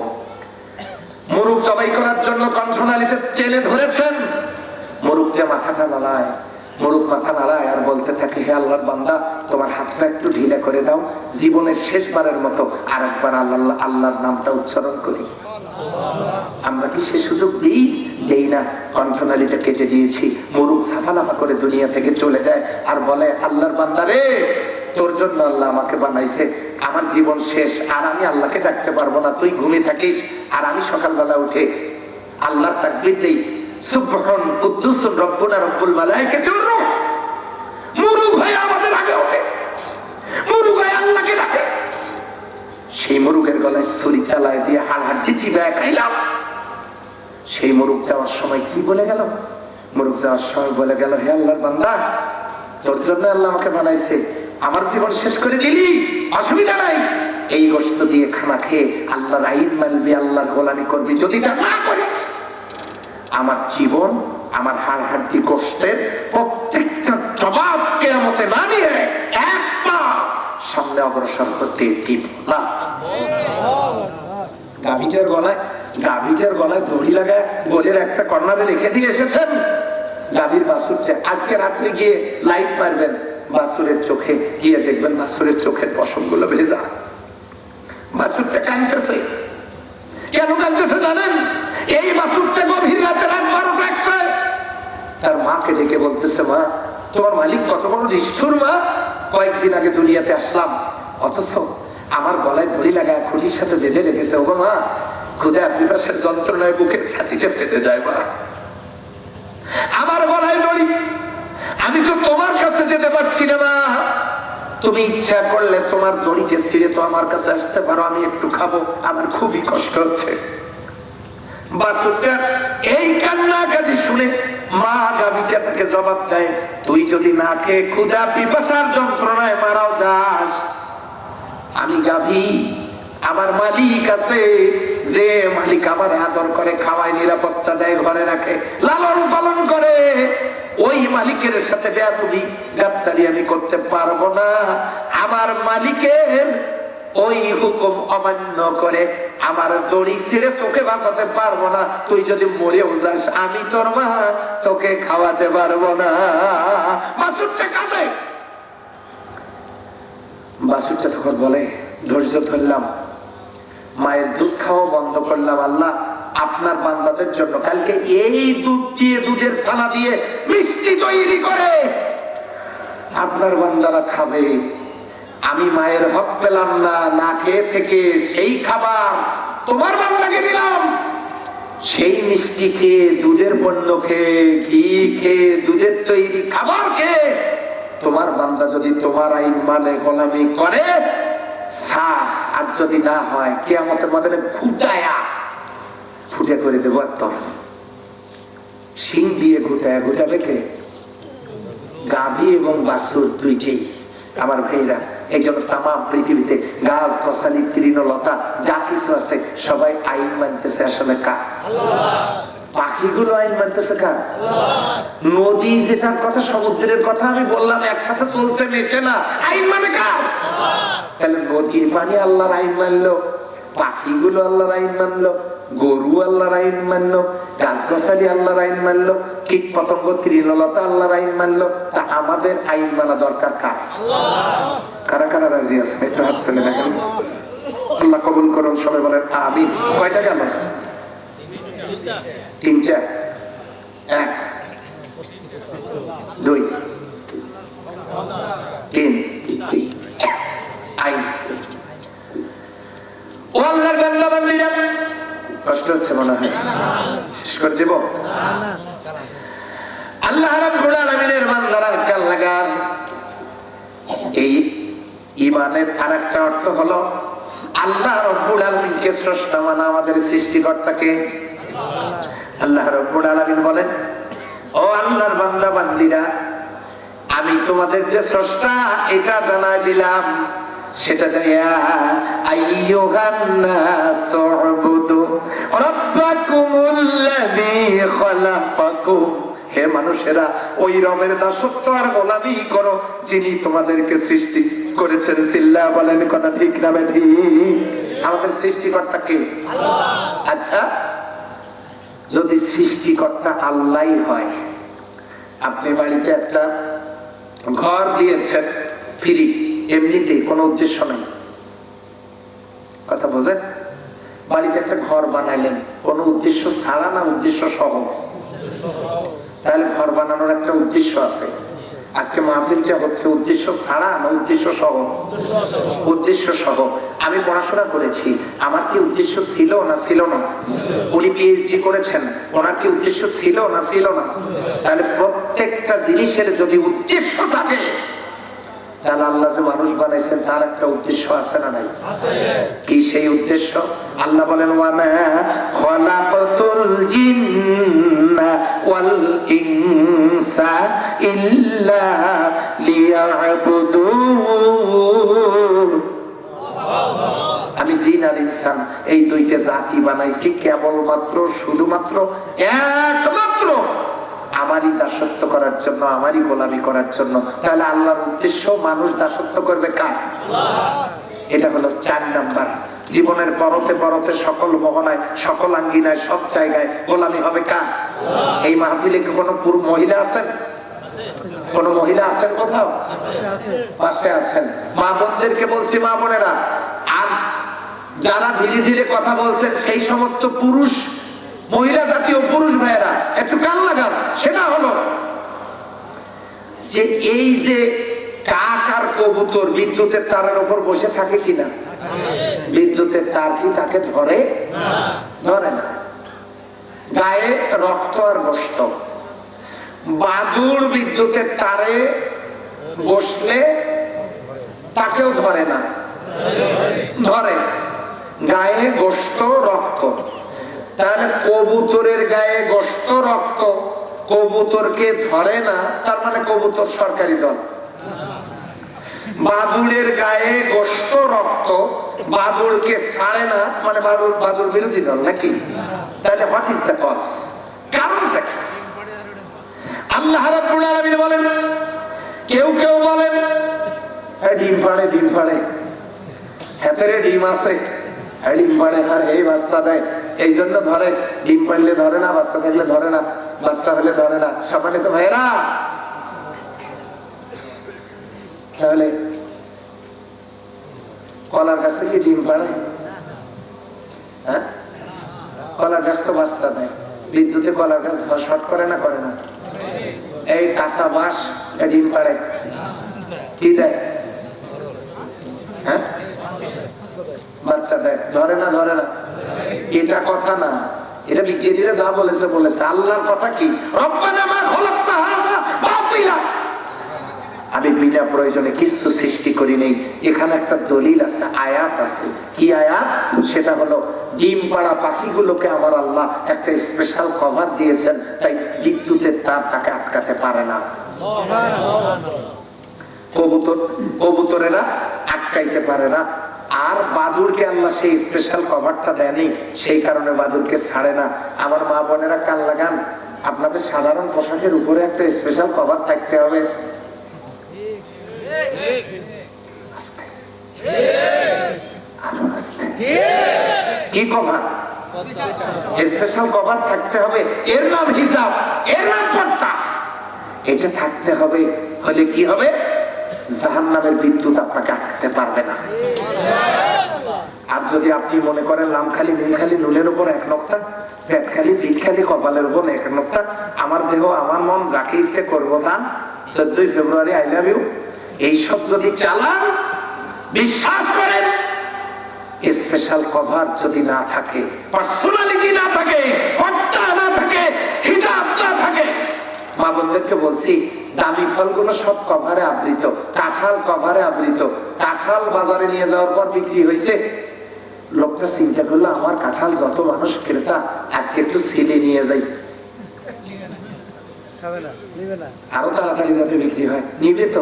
মুরুগ জবাই করার জন্য কণ্ঠনালীতে টেনে ধরেছেন, মুরুগটা মাথাটা নাড়ায়, মুরুগ মাথা নাড়ায় আর বলতে থাকে, হে আল্লাহর বান্দা, তোমার হাতটা একটু ঢিলা করে দাও, জীবনের শেষবারের মতো আরেকবার আল্লাহর নামটা উচ্চারণ করি। আমরা কি সে সুযোগ দেই না? কণ্ঠনালীটা কেটে দিয়েছি, মুরুগ সাফালাফা করে দুনিয়া থেকে চলে যায় আর বলে, আল্লাহর বান্দা রে, তোর জন্য আল্লাহ আমাকে বানাইছে, আমার জীবন শেষ, আর আমি আল্লাহকে ডাকতে পারবো না। তুই ঘুমিয়ে থাকিস আর আমি সকালবেলা উঠে আল্লাহর তাকবীর দেই, সুবহান কুদ্দুসুর রব্বুনা রব্বুল মালাইকাতি ওয়ার রূহ। মুরুগ হয়ে আমাদের আগে ওঠে, মুরুগ হয়ে আল্লাহকে ডাকে। সেই মুরুগের গলায় ছুরি চালায় দিয়ে হাড়হাড্ডি চিবায় খাইলাম। সেই মুরুগ যাওয়ার সময় কি বলে গেল? মুরুগ যাওয়ার সময় বলে গেল, হে আল্লাহর বান্দা, তোর জন্য আল্লাহ আমাকে বানাইছে, আমার জীবন শেষ করে দিলি, অসুবিধা নাই, এই গোশত দিয়ে খানা খেয়ে আল্লাহর আইন মানবি, আল্লাহর গোলামি করবি। যদি তা না করিস, আমার জীবন, আমার হাড় হাড্ডি গোশতের প্রত্যেকটা জবাব কিয়ামতে না নিয়ে এক পা সামনে অগ্রসর করতে দিব না। গাভীটার গলায় দড়ি লাগায় গোলের একটা কর্নারে রেখে দিয়ে এসেছেন। গাভীর বাছুরটা আজকে রাত্রে গিয়ে লাইট মারবেন বাছুরের চোখে, গিয়ে দেখবেন বাছুরের চোখের পশমগুলো ভেজা। বাছুরটা কাঁদতেছে। কেন কাঁদতেছে জানেন? এই বাছুরটা গভীর রাতে রাত 12টায় তার মাকে ডেকে বলতেছে, মা তোমার মালিক কত বড় নিষ্ঠুর মা, কয়েকদিন আগে দুনিয়াতে আসলাম, অথচ আমার গলায় দড়ি লাগায় খুঁটির সাথে বেঁধে রেখেছে। ওগো মা, ক্ষুধা পিপাসার যন্ত্রণায় বুকের ছাতিতে ফেটে যায় মা, আমার গলায় দড়ি, আমি তো তোমার কাছে যেতে পারছি না মা, তুমি ইচ্ছা করলে তোমার দড়িকে ছিঁড়ে তো আমার কাছে আসতে পারো, আমি একটু খাবো, আমার খুবই কষ্ট হচ্ছে। বাছুরটা এই কান্নাকাটি শুনে মা গাভীটাকে জবাব দেয়, তুই যদি না খেয়ে ক্ষুধা পিপাসার যন্ত্রণায় মারাও যাস, আমি গাভী, আমার মালিক আছে, যে মালিক আমার আদর করে, খাওয়ায়, নিরাপত্তা দেয়, ঘরে রাখে, লালন পালন করে, ওই মালিকের সাথে বেয়াদবি গাদ্দারি আমি করতে পারবো না। আমার মালিকের ওই হুকুম অমান্য করে আমার দড়ি ছিঁড়ে তোকে বাঁচাতে পারবো না। তুই যদি মরেও যাস, আমি তোর মা, তোকে খাওয়াতে পারবো না। বাছুরটা কাঁদে। বাছুরটা তখন বলে, ধৈর্য ধরলাম, মায়ের দুধ খাওয়া বন্ধ করলাম, আল্লাহ আপনার বান্দাদের জন্য কালকে এই দুধ দিয়ে, দুধের ছানা দিয়ে মিষ্টি তৈরি করে আপনার বান্দারা খাবে। আমি মায়ের হক পেলাম না, না খেয়ে থেকে সেই খাবার তোমার বান্দাকে দিলাম। সেই মিষ্টি খেয়ে, দুধের পণ্য খেয়ে, ঘি খেয়ে, দুধের তৈরি খাবার খেয়ে তোমার বান্দা যদি তোমার আইন মানে গোলামি করে, আর যদি না হয় কিয়ামতের ময়দানে ফুটে করে দেবো একদম। শিং দিয়ে ঘুটা রেখে গাভী এবং বাছুর দুইটাই আমার ভাইরা। এই জন্য তাম পৃথিবীতে গাছ গাছালি তৃণলতা যা কিছু আছে সবাই আইন মানতেছে আসলে কার? পাখিগুলো আইন মানতেছে কার? নদী যেটার কথা, সমুদ্রের কথা আমি বললাম, একসাথে চলছে, মেশে না, আইন মানে কার? তাহলে নদীর পানি আল্লাহর আইন মানলো, পাখিগুলো আল্লাহর আইন মানলো, গরু আল্লাহর আইন মানলো, গাছগাছালি আল্লাহর আইন মানলো, কীট পতঙ্গ তৃণলতা আল্লাহর আইন মানলো। তা আমাদের আইন মানা দরকার কার? কারা কারা রাজি আছে একটু হাত তুলে দেখেন। আল্লাহ কবুল করুন, সবাই বলেন আমিন। কয়টা গেল? তিনটা। 1 2 3 আইন। ও আল্লাহর বান্দা বান্দীরা, কষ্ট হচ্ছে মনে হয়, শেষ করে দেব? আল্লাহ রাব্বুল আলামিনের বান্দারা কাল লাগান। এই ঈমানের আরেকটা অর্থ হলো আল্লাহ রাব্বুল আলামিনকে স্রষ্টা মানা, আমাদের সৃষ্টিকর্তাকে। আল্লাহ রাব্বুল আলামিন বলেন, ও আল্লাহর বান্দা বান্দীরা, আমি তোমাদের যে স্রষ্টা এটা জানাই দিলাম, সেটা জানিয়া আইয়ুহান নাস উবুদু রাব্বাকুমুল্লাযী খালাকাকুম, হে মানুষেরা ওই রবের দাসত্ব আর গোলামি করো যিনি তোমাদেরকে সৃষ্টি করেছেন। সিল্লা বলেন কথা ঠিক না বেঠিক? আমাদের সৃষ্টিকর্তা কে? আল্লাহ। আচ্ছা, যদি সৃষ্টিকর্তা আল্লাহই হয়, আপনি বাড়িতে একটা ঘর দিয়েছেন ফ্রি, এমনিতেই কোনো উদ্দেশ্য নাই, কথা বোঝেন? বাড়িতে একটা ঘর বানাইলেন কোনো উদ্দেশ্য ছাড়া না উদ্দেশ্য সহ? তাহলে ঘর বানানোর একটা উদ্দেশ্য আছে। আজকে মাহফিলটা হচ্ছে উদ্দেশ্য ছাড়া না উদ্দেশ্য সহ? উদ্দেশ্য সহ। আমি পড়াশোনা করেছি, আমার কি উদ্দেশ্য ছিল না ছিল না? উনি পিএইচডি করেছেন, ওনার কি উদ্দেশ্য ছিল না ছিল না? তাহলে প্রত্যেকটা জিনিসের যদি উদ্দেশ্য থাকে, তাহলে আল্লাহ যে মানুষ বানাইছেন তার একটা উদ্দেশ্য আছে না নাই? কি সেই উদ্দেশ্য? আল্লাহ বলেন, ওয়া মা খালাকাতুল জিন্না ওয়াল ইনসা ইল্লা লিয়াবুদুন। আমি জিন আর ইনসান এই দুইটা জাতি বানাইছি কেবলমাত্র, শুধুমাত্র, একমাত্র আমারই দাসত্ব করার জন্য, আমারই গোলামি করার জন্য। তাহলে আল্লাহর উদ্দেশ্য মানুষ দাসত্ব করবে কার? এটা হলো 4 নাম্বার। জীবনের পরতে পরতে সকল মোহনায়, সকল আঙ্গিনায়, সব জায়গায় গোলামি হবে কার? এই মাহফিলে কি কোনো মহিলা আছেন? কোন মহিলা আছেন কোথাও? পাশে আছেন। মা বোনদেরকে বলছি, মা বোনেরা, আর যারা ধীরে ধীরে কথা বলছেন সেই সমস্ত পুরুষ, মহিলা জাতীয় পুরুষ ভাইয়েরা একটু কান লাগান। সেটা হলো যে এই যে কাক আর কবুতর বিদ্যুতের তারের উপর বসে থাকে কিনা? বিদ্যুতের তার কি তাকে ধরে? ধরে না। গায়ে রক্ত আর গোশত। বাদুড় বিদ্যুতের তারে বসলে তাকেও ধরে না, ধরে। গায়ে গোশত রক্ত। তাহলে কবুতরের গায়ে গোশত রক্ত কবুতরকে ধরে না, তার মানে কবুতর সরকারি দল। বাদুড়ের গায়ে গোশত রক্ত বাদুড়কে ছাড়ে না, মানে বাদুড় বিরোধী দল নাকি? তাহলে হোয়াট ইজ দ্য কজ? কারণটা কি? আল্লাহ রাব্বুল আলামিন বলেন, কেউ কেউ বলেন ডিম পাড়ে, ডিম পাড়ে, হাতেরে ডিম আছে, ডিম পাড়ে আর এই বাচ্চা দেয়, এই জন্য ধরে। ডিম পাড়লে ধরে না, বাচ্চা থাকলে ধরে না, বাচ্চা হলে ধরে না। সম্মানিত ভাইয়েরা, তাহলে কলার গাছে কি ডিম পাড়ে? হ্যাঁ, কলার গাছ তো বাচ্চা দেয়। বিদ্যুতে কলার গাছ শর্ট করে না, করে না? এই কাঁচা বাঁশ ডিম পাড়ে, কি দেয়? হ্যাঁ, বাচ্চা দেয়, ধরে না, ধরে না। এটা কথা না, এটা বিজ্ঞানীরা যা বলেছে বলেছে। আল্লাহর কথা কি? রব্বানা মা খালাকতা হাযা বাতিলা, আমি বিনা প্রয়োজনে কিছু সৃষ্টি করি নেই। এখানে একটা দলিল আছে, আয়াত আছে। কি আয়াত? সেটা হলো ডিম পাড়া পাখিগুলোকে আমার আল্লাহ একটা স্পেশাল কভার দিয়েছেন, তাই বিদ্যুতের তার তাকে আটকাতে পারে না। কবুতরেরা আটকাইতে পারে না। আর বাদুড়কে আল্লাহ সেই স্পেশাল কভারটা দেয়নি, সেই কারণে বাদুড়কে ছাড়ে না। আমার মা বোনেরা কান লাগান, আপনাদের সাধারণ পোশাকের উপরে একটা স্পেশাল কভার থাকতে হবে। কি কভার? স্পেশাল কভার থাকতে হবে। এর নাম হিজাব, এর নাম পর্দা। এটা থাকতে হবে, হলে কি হবে? জাহান্নামের বিদ্যুৎ আপনাকে আটকাতে পারবে না। আর যদি আপনি মনে করেন লামখালি নীলখালি নুলের উপর এক নোক্তা, পেটখালি পিঠখালি কপালের উপর এক নোক্তা, আমার দেহ আমার মন যাকে ইচ্ছে করবো তা, 14 ফেব্রুয়ারি আই লাভ ইউ, এইসব যদি চালান, বিশ্বাস করেন স্পেশাল কভার যদি না থাকে, পার্সোনালিটি না থাকে, পর্দা না থাকে, হিজাব না থাকে, মা বোনদেরকে বলছি, দামি ফলগুলো সব কভারে আবৃত। কাঁঠাল কভারে আবৃত। কাঁঠাল বাজারে নিয়ে যাওয়ার পর বিক্রি হয়েছে। লোকটা চিন্তা করলো, আমার কাঁঠাল যত মানুষ ক্রেতা, আজকে একটু ছিলে নিয়ে যাই, আরো তাড়াতাড়ি যাতে বিক্রি হয়। নিবে তো?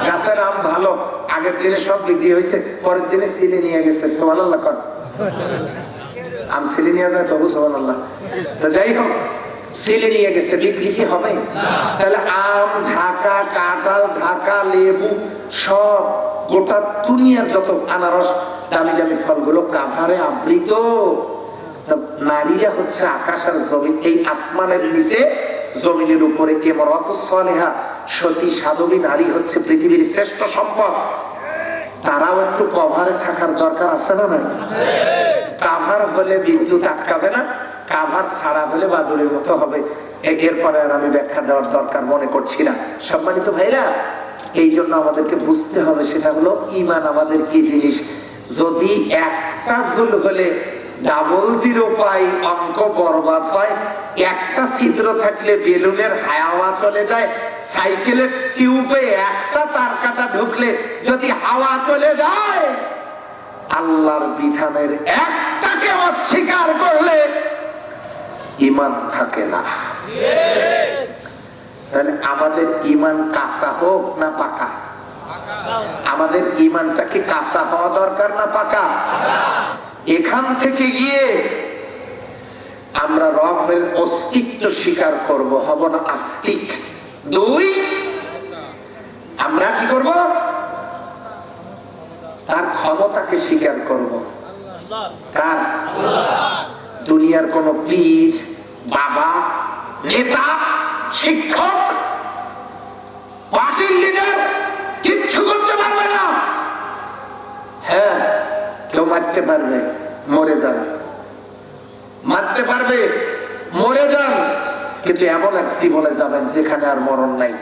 গাছের আম ভালো, আগের দিনে সব বিক্রি হয়েছে, পরের দিনে ছিলে নিয়ে গেছে। সুবহানাল্লাহ কর। আম ছিলে নিয়ে যায় তবু সুবহানাল্লাহ। তো যাই হোক, ছিলে নিয়ে গেছে, বিক্রি কি হবে? তাহলে আম ঢাকা, কাঁঠাল ঢাকা, লেবু সব গোটা দুনিয়ার যত আনারস দামি দামি ফলগুলো কাভারে আবৃত। নারীরা হচ্ছে আকাশ আর জমিন, এই আসমানের নিচে জমিনের উপরে ইমরাতু সালেহা, সতী সাধবী নারী হচ্ছে পৃথিবীর শ্রেষ্ঠ সম্পদ। তারাও একটু কভারে থাকার দরকার আছে না? নাই? কাভার হলে বিদ্যুৎ আটকাবে না, কাভার ছাড়া হলে বাদুড়ের মতো হবে। এরপরে আর আমি ব্যাখ্যা দেওয়ার দরকার মনে করছি না। সম্মানিত ভাইরা, এই জন্য আমাদেরকে বুঝতে হবে, সেটা হলো ঈমান আমাদের কি জিনিস। যদি একটা ভুল হলে 00 পাই, অঙ্ক বরবাদ হয়। একটা ছিদ্র থাকলে বেলুনের হাওয়া চলে যায়। সাইকেলের টিউবে একটা তার কাটা ঢুকলে যদি হাওয়া চলে যায়, আল্লাহর বিধানের একটাকে অস্বীকার করলে ঈমান থাকে না। তাহলে আমাদের ঈমান কাঁচা হোক না পাকা? আমাদের ঈমানটা কি কাঁচা হওয়া দরকার না পাকা? এখান থেকে গিয়ে আমরা রবের অস্তিত্ব স্বীকার করব, হব না আস্তিক। 2, আমরা কি করব? তার ক্ষমতাকে স্বীকার করব। কার? দুনিয়ার কোন পীর, বাবা, নেতা, শিক্ষক, পার্টির লিডার কিচ্ছু করতে পারবে না। হ্যাঁ, কেউ মারতে পারবে, মরে যান, মারতে পারবে, মরে যান, কিন্তু এমন এক জীবনে যাবেন যেখানে আর মরণ নাই।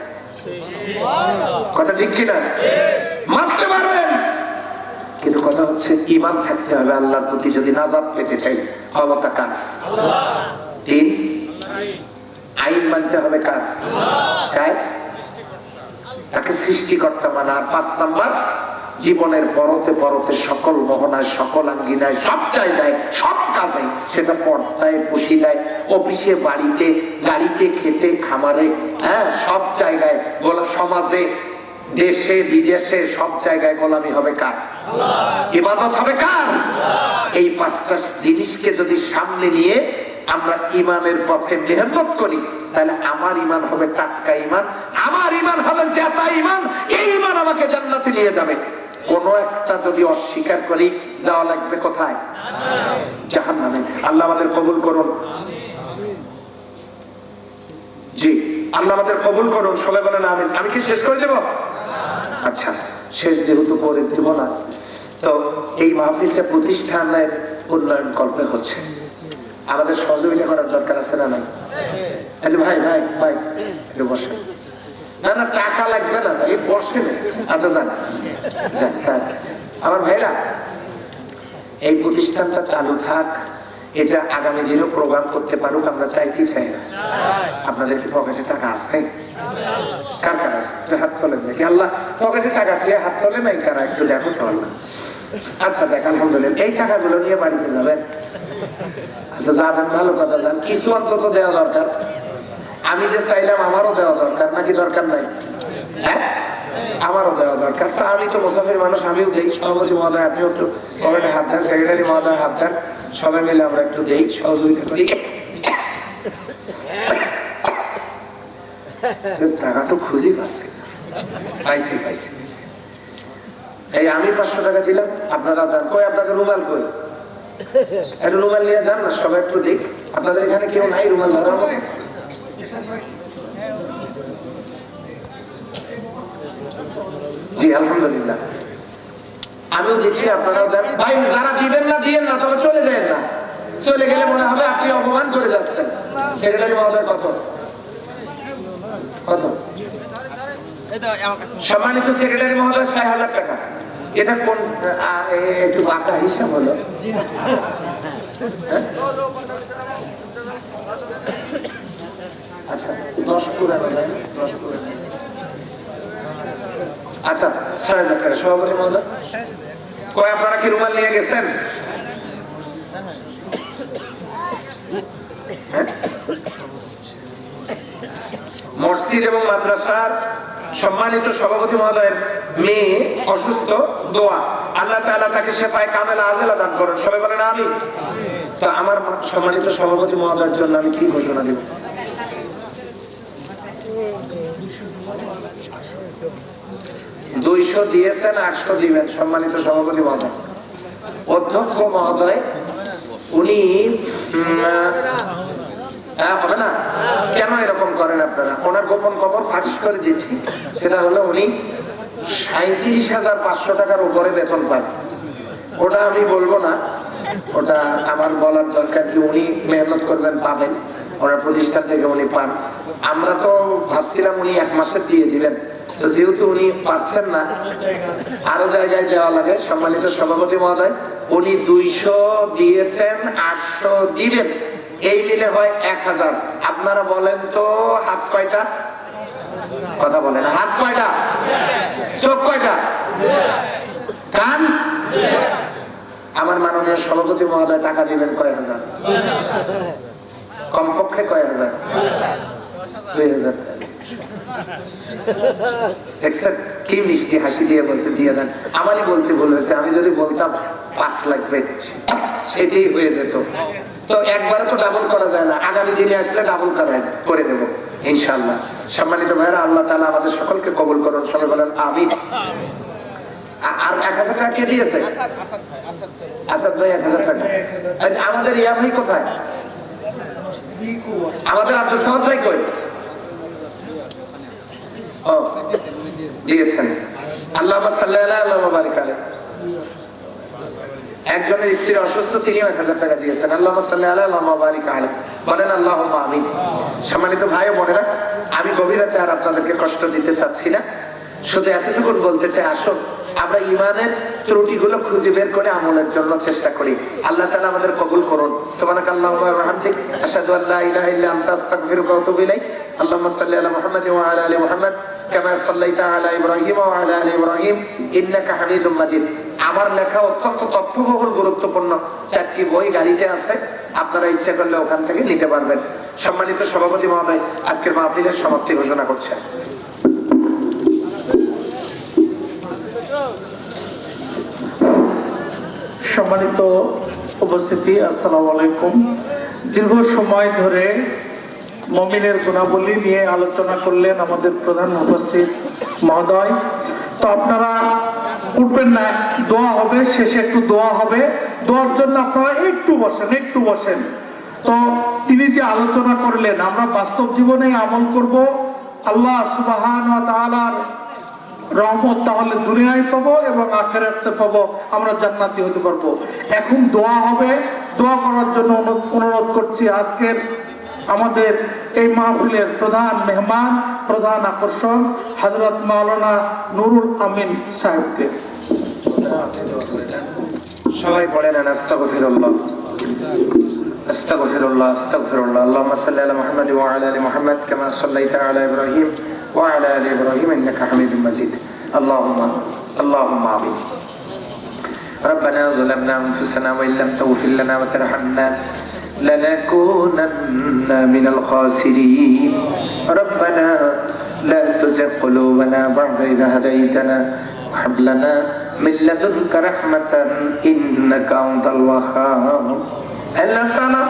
কথা ঠিক কিনা? মারতে পারবেন, কিন্তু কথা হচ্ছে ঈমান থাকতে হবে আল্লাহর প্রতি। যদি নাজাত পেতে চাই, ক্ষমতা কার? তিন, আইন মানতে হবে কার? চাই, তাকে সৃষ্টিকর্তা মানা। আর 5 নাম্বার, জীবনের পরতে পরতে সকল মোহনায়, সকল আঙ্গিনায়, সব জায়গায়, সব কাজে, সেটা পর্দায়, পুশিলায়, অফিসে, বাড়িতে, গাড়িতে, খেতে, খামারে, হ্যাঁ, সব জায়গায়, সমাজে, দেশে, বিদেশে, সব জায়গায় গোলামি হবে কার? ইবাদত হবে কার? এই 5টা জিনিসকে যদি সামনে নিয়ে আমরা ইমানের পথে মেহনত করি, তাহলে আমার ইমান হবে টাটকা ইমান, আমার ইমান হবে জেতা ইমান। এই ইমান আমাকে জান্নাতে নিয়ে যাবে। কোন একটা যদি অস্বীকার করি, যাওয়া লাগবে কোথায়? জাহান্নামে। আল্লাহ আমাদের কবুল করুন। জি, আল্লাহ আমাদের কবুল করুন। সবাই বলেন আমিন। আমি কি শেষ করে দেব? আচ্ছা, শেষ যেহেতু করে দেব না, তো এই মাহফিলটা প্রতিষ্ঠানের উন্নয়ন কল্পে হচ্ছে, আমাদের সহযোগিতা করার দরকার আছে না নাই? ভাই ভাই ভাই একটু বসেন। না না, টাকা লাগবে না, এই বসেন। আচ্ছা যান, আমার ভাইরা, এই প্রতিষ্ঠানটা চালু থাক, এটা আগামী দিনেও প্রোগ্রাম করতে পারুক, আমরা চাই কি চাই না? আপনাদের কি পকেটে টাকা আছে? কার কার আছে? হাত তোলেন দেখি। আল্লাহ, পকেটে টাকা দিয়ে হাত তোলে নাই কারা? একটু দেখো তো আল্লাহ। আচ্ছা দেখ, আলহামদুলিল্লাহ। এই টাকাগুলো নিয়ে বাড়িতে যাবেন? আচ্ছা যাবেন, ভালো কথা। যান, কিছু অন্তত দেওয়া দরকার। আমি যে চাইলাম আমারও দেওয়া দরকার, নাকি দরকার নাই? হ্যাঁ, আমারও দেওয়া দরকার। তা আমি তো মুসাফির মানুষ, আমিও দেই। সভাপতি মহোদয় আপনিও একটু পকেটে হাত দেন, সেক্রেটারি মহোদয় হাত দেন, সবাই মিলে আমরা একটু দেই, সহযোগিতা করি। টাকা তো খুঁজি পাচ্ছে, পাইছি পাইছি। এই আমি 500 টাকা দিলাম, আপনারা দেন। কই আপনাদের রুমাল কই? একটু রুমাল নিয়ে যান না, সবাই একটু দেখ। আপনাদের এখানে কেউ নাই রুমাল ধরার মতো? জি আলহামদুলিল্লাহ, আমিও দিচ্ছি, আপনারাও দেন। ভাই যারা দিবেন না দিয়েন না, তবে চলে যায় না। চলে গেলে মনে হবে আপনি অপমান করে যাচ্ছেন। সেক্রেটারি মহোদয় কত কত? সম্মানিত সেক্রেটারি মহোদয় 6000 টাকা। এটা কোন একটু বাঁকা হিসাব হলো? আচ্ছা 10 পুরানো যায়, 10 পুরানো। আচ্ছা 6000 টাকা। সভাপতি মহোদয় কয়, আপনারা কি রুমাল নিয়ে গেছেন? মসজিদ এবং মাদ্রাসার সম্মানিত সভাপতি মহোদয়ের মেয়ে অসুস্থ, দোয়া, আল্লাহ তাআলা তাকে শেফায়ে কামেলা আজেলা দান করেন। সবাই বলেন আমিন। তো আমার সম্মানিত সভাপতি মহোদয়ের জন্য আমি কি ঘোষণা দেব? 200 দিয়েছেন, 800 দিবেন। সম্মানিত সভাপতি মহোদয়, অধ্যক্ষ মহোদয়, উনি হবে না? কেন এরকম করেন আপনারা? ওনার গোপন খবর ফাঁস করে দিচ্ছি। সেটা হলো উনি 37,500 টাকার উপরে বেতন পান। ওটা আমি বলবো না, ওটা আমার বলার দরকার কি, উনি মেহনত করবেন, পাবেন, ওনার প্রতিষ্ঠান থেকে উনি পান। আমরা তো ভাবছিলাম উনি 1 মাসের দিয়ে দিবেন, তো যেহেতু উনি পাচ্ছেন না, আরো জায়গায় দেওয়া লাগে। সম্মানিত সভাপতি মহোদয়, উনি 200 দিয়েছেন, 800 দিবেন, এই মিলে হয় 1000। আপনারা বলেন তো হাত কয়টা? কথা বলেন, হাত কয়টা? চোখ কয়টা? কান? আমার মাননীয় সভাপতি মহোদয় টাকা দিবেন কয় হাজার? কমপক্ষে কয় হাজার? 2000। কি মিষ্টি হাসি দিয়ে বলছে দিয়ে দেন। আমারই বলতে বলেছে, আমি যদি বলতাম 5 লাগবে সেটাই হয়ে যেত। তো একবারে তো ডাবল করা যায় না, আগামী দিনে আসলে ডাবল করে দেবো ইনশাআল্লাহ। সম্মানিত ভাইরা, আল্লাহ তাআলা আমাদের সকলকে কবুল করুন। সবাই বলেন আমিন। আর 1000 টাকা কে দিয়েছে? আসাদ ভাই 1000 টাকা। আর আমাদের ইয়া ভাই কোথায়? আমাদের আব্দুল সামাদ ভাই কই? ও দিয়েছেন। আল্লাহুম্মা সাল্লি আলা আল্লাহুম্মা বারিক আলাইহি। একজনের স্ত্রী অসুস্থ, তিনিও 1000 টাকা দিয়েছেন। আল্লাহুম্মা সাল্লি আলা আল্লাহুম্মা বারিক আলাইহি। বলেন আল্লাহুম্মা আমিন। সম্মানিত ভাই ও বোনেরা, আমি গভীরাতে আর আপনাদেরকে কষ্ট দিতে চাচ্ছি না, শুধু এতটুকু বলতে চাই, আসুন আমরা ইমানের ত্রুটিগুলো খুঁজে বের করে আমলের জন্য চেষ্টা করি। আল্লাহ তাআলা আমাদের কবুল করুন। সুবহানাকাল্লাহুম্মা ওয়া বিহামদিক, আশহাদু আল্লা ইলাহা ইল্লা আনতা, আস্তাগফিরুকা ওয়া আতুবু ইলাইক। আল্লাহুম্মা সাল্লি আলা মুহাম্মাদ ওয়া আলা আলি মুহাম্মাদ কামা সাল্লাইতা আলা ইব্রাহিম ওয়া আলা আলি ইব্রাহিম ইন্নাকা হামিদুম মাজিদ। আমার লেখা অত্যন্ত তথ্যবহুল গুরুত্বপূর্ণ 4টি বই গাড়িতে আছে, আপনারা ইচ্ছা করলে ওখান থেকে নিতে পারবেন। সম্মানিত সভাপতি মহোদয় আজকের মাহফিলের সমাপ্তি ঘোষণা করছেন। সম্মানিত উপস্থিতি, আসসালামু আলাইকুম। দীর্ঘ সময় ধরে মুমিনের গুণাবলী নিয়ে আলোচনা করলেন আমাদের প্রধান উপস্থিত মহোদয়। তো আপনারা উঠবেন না, দোয়া হবে, শেষে একটু দোয়া হবে, দোয়ার জন্য আপনারা একটু বসেন। তো তিনি যে আলোচনা করলেন, আমরা বাস্তব জীবনে আমল করব, আল্লাহ সুবহানাহু ওয়া তাআলার রহমত তাহলে দুনিয়ায় পাবো এবং আখিরাতে পাবো, আমরা জান্নাতি হতে পারবো। এখন দোয়া হবে, দোয়া করার জন্য অনুরোধ করছি আজকের আমাদের এই মাহফিলের প্রধান মেহমান, প্রধান আকর্ষণ হযরত মাওলানা নুরুল আমিন সাহেবকে। সবাই পড়েন আস্তাগফিরুল্লাহ আস্তাগফিরুল্লাহ আস্তাগফিরুল্লাহ। আল্লাহুম্মা সাল্লি আলা মুহাম্মাদ ওয়া আলা আলি মুহাম্মাদ কামা সাল্লাইতা আলা ইব্রাহিম ওয়া আলা আলি ইব্রাহিম ইন্নাকা হামিদুম মাজিদ। আল্লাহুম্মা আমিন। ربنا ظلمنا أنفسنا وإن لم تغفر لنا وترحمنا لنكونن من الخاسرين. ربنا لا تزغ قلوبنا بعد إذ هديتنا وهب لنا من لدنك رحمة إنك أنت الوهاب. আল্লাহ তাআলা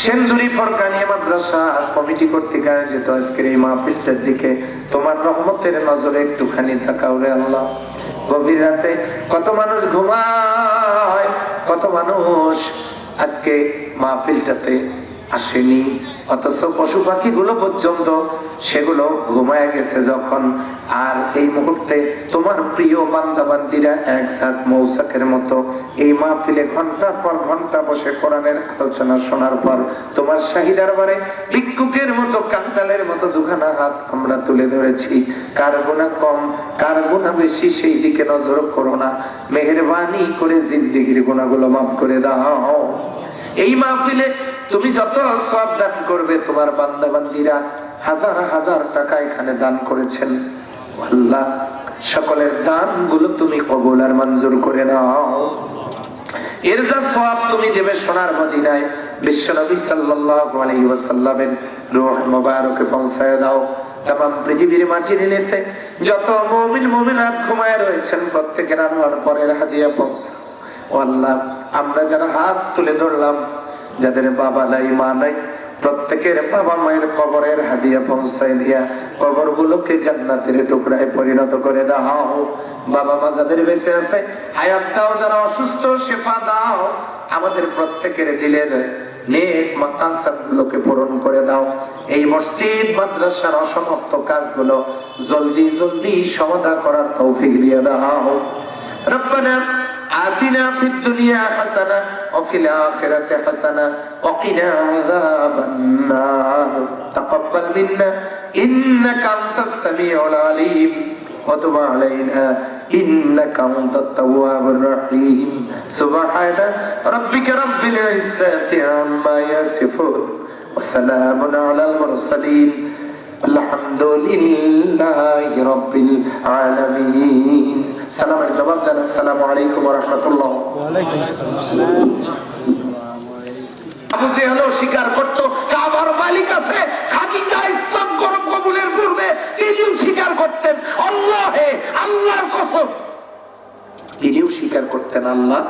সেন্দুরি ফরকানিয়া মাদ্রাসা কমিটি কর্তৃক আয়োজিত আজকের এই মাহফিলটার দিকে তোমার রহমতের নজরে একটুখানি তাকাও রে আল্লাহ। গভীর রাতে কত মানুষ ঘুমায়, কত মানুষ আজকে মাহফিলটাতে আসেনি, অথচ পশু পাখিগুলো পর্যন্ত সেগুলো ঘুমায় গেছে যখন। আর এই মুহূর্তে তোমার প্রিয় বান্দা বান্দিরা একসাথ মৌসাকের মতো এই মাহফিলে ঘন্টার পর ঘন্টা বসে কোরআনের আলোচনা শোনার পর তোমার শাহী দরবারে ভিক্ষুকের মতো, কাঙ্গালের মতো দুখানা হাত আমরা তুলে ধরেছি। কার গুনাহ কম, কার গুনাহ বেশি সেই দিকে নজর করো না, মেহেরবানি করে জিন্দেগির গুনাহগুলো মাফ করে দাও। এই মাহফিলে তুমি যত সওয়াব দান করবে, তোমার বান্দা বান্দীরা হাজার হাজার টাকা এখানে দান করেছেন, আল্লাহ সকলের দানগুলো তুমি কবুল আর মঞ্জুর করে নাও। এর যা সওয়াব তুমি দেবে সোনার মদিনায় বিশ্বনবী সাল্লাল্লাহু আলাইহি ওয়াসাল্লামের রূহ মুবারকে পৌঁছায় দাও। तमाम পৃথিবীর মাটির নিচে যত মুমিন মুমিনাত ঘুমায় রয়েছেন প্রত্যেকের আল্লাহর পরের হাদিয়া পৌঁছাও। ও আল্লাহ, আমরা যারা হাত তুলে ধরলাম, যাদের বাবা নাই মা নাই, প্রত্যেকের বাবা মায়ের কবরের হাদিয়া পৌঁছায় দিয়া কবরগুলোকে জান্নাতের টুকরায় পরিণত করে দাও। বাবা মা যাদের বেঁচে আছে হায়াত দাও, যারা অসুস্থ শিফা দাও। আমাদের প্রত্যেকের দিলের নেক মাকাসাদগুলোকে পূরণ করে দাও। এই মসজিদ মাদ্রাসার অসমাপ্ত কাজগুলো জলদি জলদি সমাধা করার তৌফিক দিয়ে দাও। রব্বানা آتنا في الدنيا حسنة وفي الآخرة حسنة وقنا عذاب النار تقبل منا إنك أنت السميع العليم وتب علينا إنك أنت التواب الرحيم سبحان ربك رب العزة عما يصفون وسلام على المرسلين الحمد لله رب العالمين سلام عليكم السلام عليكم ورحمة الله আবু জেহেলও স্বীকার করত কাবার মালিক আছে, খাদিজা ইসলাম কবুলের পূর্বে তিনিও স্বীকার করতেন আল্লাহে, আল্লাহর কসম, তিনিও স্বীকার করতেন আল্লাহ